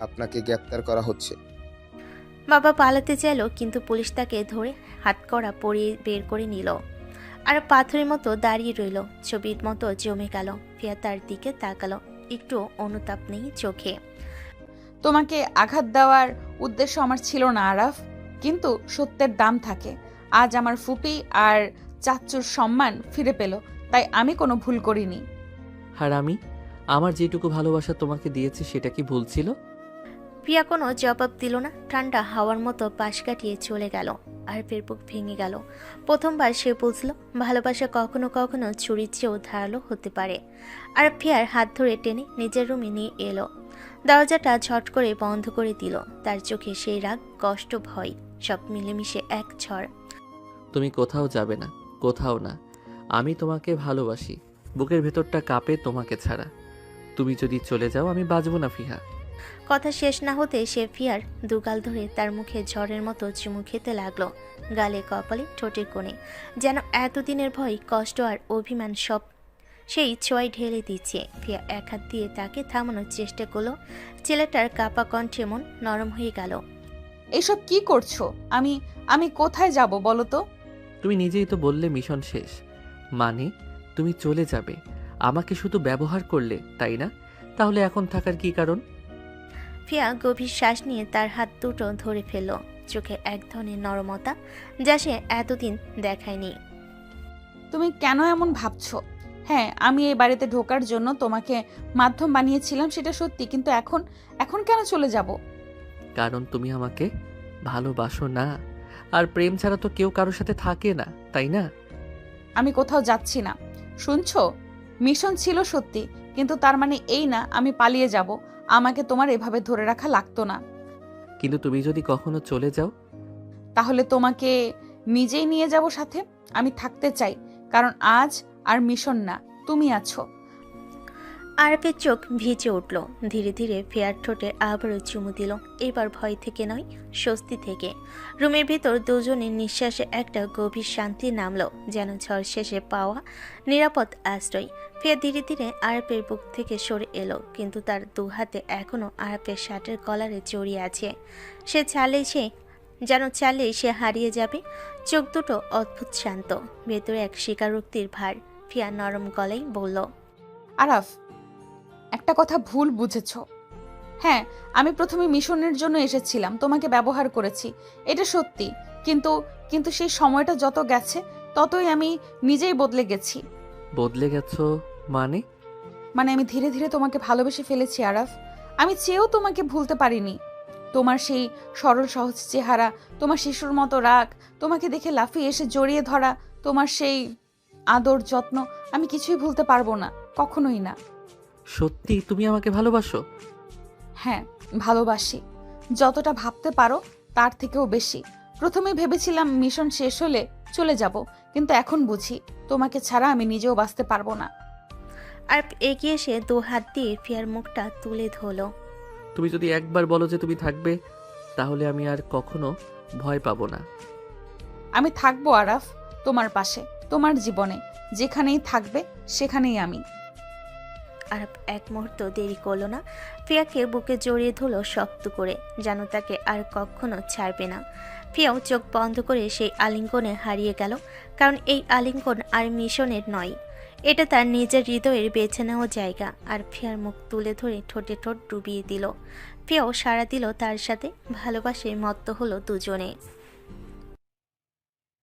আপনাকে গ্রেপ্তার করা হচ্ছে। বাবা পালাতে চাইল, কিন্তু পুলিশ তাকে ধরে হাতকড়া পরিয়ে বের করে নিল। আর পাথরের মতো দাঁড়িয়ে রইল, ছবির মতো জমে গেল। ফিয়া তার দিকে তাকালো, একটু অনুতাপ নেই চোখে। তোমাকে আঘাত দেওয়ার উদ্দেশ্য আমার ছিল না আরাফ, কিন্তু সত্যের দাম থাকে। আজ আমার ফুপি আর চাচ্চুর সম্মান ফিরে পেল, তাই আমি কোনো ভুল করিনি। আর আমি আমার যেটুকু ভালোবাসা তোমাকে দিয়েছি সেটা কি ভুল ছিল? প্রিয়া কোনো জবাব দিল না, ঠান্ডা হাওয়ার মতো পাশ কাটিয়ে চলে গেল। আর বুক ভেঙে গেল। প্রথমবার সে বুঝল ভালোবাসা কখনো কখনো ছুরির চেয়েও ধারালো হতে পারে। আর ফিয়ার হাত ধরে টেনে নিজের রুমে নিয়ে এলো। দরজাটা ঝট করে বন্ধ করে দিল। তার চোখে সেই রাগ, কষ্ট, ভয় সব মিলেমিশে এক ঝড়। তুমি কোথাও যাবে না, কোথাও না। আমি তোমাকে ভালোবাসি, বুকের ভেতরটা কাঁপে তোমাকে ছাড়া। তুমি যদি চলে যাও আমি বাঁচবো না ফিহা। কথা শেষ না হতে সে ফিয়ার দুগাল ধরে তার মুখে ঝড়ের মতো চুমু খেতে লাগলো, গালে, কপালে, ঠোঁটের কোণে। যেন এতদিনের ভয়, কষ্ট আর অভিমান সব সেই ছোঁয়ায় ঢেলে দিচ্ছে। ফিয়া এক হাত দিয়ে তাকে থামানোর চেষ্টা করলো। ছেলেটার কাপা কণ্ঠে মন নরম হয়ে গেল। এইসব কি করছো? আমি আমি কোথায় যাব বলো তো? তুমি নিজেই তো বললে মিশন শেষ, মানে তুমি চলে যাবে। আমাকে শুধু ব্যবহার করলে, তাই না? তাহলে এখন থাকার কি কারণ? ফিয়া গভীর শ্বাস নিয়ে তার হাত দুটো ধরে ফেলল, চোখে এক ধরনের নরমতা যা সে এতদিন দেখায়নি। তুমি কেন এমন ভাবছো? হ্যাঁ, আমি এই বাড়িতে ঢোকার জন্য তোমাকে মাধ্যম বানিয়েছিলাম, সেটা সত্যি, কিন্তু এখন এখন কেন চলে যাব? কারণ তুমি আমাকে ভালোবাসো না, আর প্রেম ছাড়া তো কেউ কারোর সাথে থাকে না, তাই না? আমি কোথাও যাচ্ছি না, শুনছো? মিশন ছিল সত্যি, কিন্তু তার মানে এই না আমি পালিয়ে যাব। আমাকে তোমার এভাবে ধরে রাখা লাগতো না। কিন্তু তুমি যদি কখনো চলে যাও? তাহলে তোমাকে নিজেই নিয়ে যাব সাথে। আমি থাকতে চাই, কারণ আজ আর মিশন না, তুমি আছো। আরাফের চোখ ভিজে উঠল। ধীরে ধীরে ফেয়ার ঠোঁটে আবারও চুমু দিল, এবার ভয় থেকে নয়, স্বস্তি থেকে। রুমের ভিতর দুজনের নিঃশ্বাসে একটা গভীর শান্তি নামলো, যেন ঝড় শেষে পাওয়া নিরাপদ আশ্রয়। ফিয়া ধীরে ধীরে আরাফের বুক থেকে সরে এলো, কিন্তু তার দু হাতে এখনো আরাফের শার্টের কলারে জড়িয়ে আছে। সে চালেই সে হারিয়ে যাবে। চোখ দুটো অদ্ভুত শান্ত, ভেতরে এক স্বীকারোক্তির ভার। ফিয়া নরম গলায় বলল, আরাফ, একটা কথা ভুল বুঝেছ। হ্যাঁ, আমি প্রথমে মিশনের জন্য এসেছিলাম, তোমাকে ব্যবহার করেছি, এটা সত্যি, কিন্তু কিন্তু সেই সময়টা যত গেছে ততই আমি নিজেই বদলে গেছি। বদলে গেছো মানে? মানে আমি ধীরে ধীরে তোমাকে ভালোবেসে ফেলেছি আরাফ। আমি চেয়েও তোমাকে ভুলতে পারিনি। তোমার সেই সরল সহজ চেহারা, তোমার শিশুর মতো রাগ, তোমাকে দেখে লাফিয়ে এসে জড়িয়ে ধরা, তোমার সেই আদর যত্ন, আমি কিছুই ভুলতে পারবো না, কখনোই না। সত্যি তুমি আমাকে ভালোবাসো? হ্যাঁ, ভালোবাসি, যতটা ভাবতে পারো তার থেকেও বেশি। প্রথমে ভেবেছিলাম মিশন শেষ হলে চলে যাব, কিন্তু এখন বুঝি তোমাকে ছাড়া আমি নিজেও বাঁচতে পারবো না। আর এগিয়ে এসে দু হাত দিয়ে ফিয়ার মুখটা তুলে ধরলো। তুমি যদি একবার বলো যে তুমি থাকবে, তাহলে আমি আর কখনো ভয় পাবো না। আমি থাকবো আরাফ, তোমার পাশে, তোমার জীবনে, যেখানেই থাকবে সেখানেই আমি। আরাপ এক মুহূর্ত দেরি করলো না, ফিয়াকে বুকে জড়িয়ে ধরলো শক্ত করে, যেন তাকে আর কখনো ছাড়বে না। ফিয়াও চোখ বন্ধ করে সেই আলিঙ্গনে হারিয়ে গেল, কারণ এই আলিঙ্গন আর মিশনের নয়, এটা তার নিজের হৃদয়ের বেছে নেওয়া জায়গা। আর ফিয়ার মুখ তুলে ধরে ঠোঁটে ঠোঁট ডুবিয়ে দিল। ফিয়াও সাড়া দিল তার সাথে, ভালোবাসে মত্ত হলো দুজনে।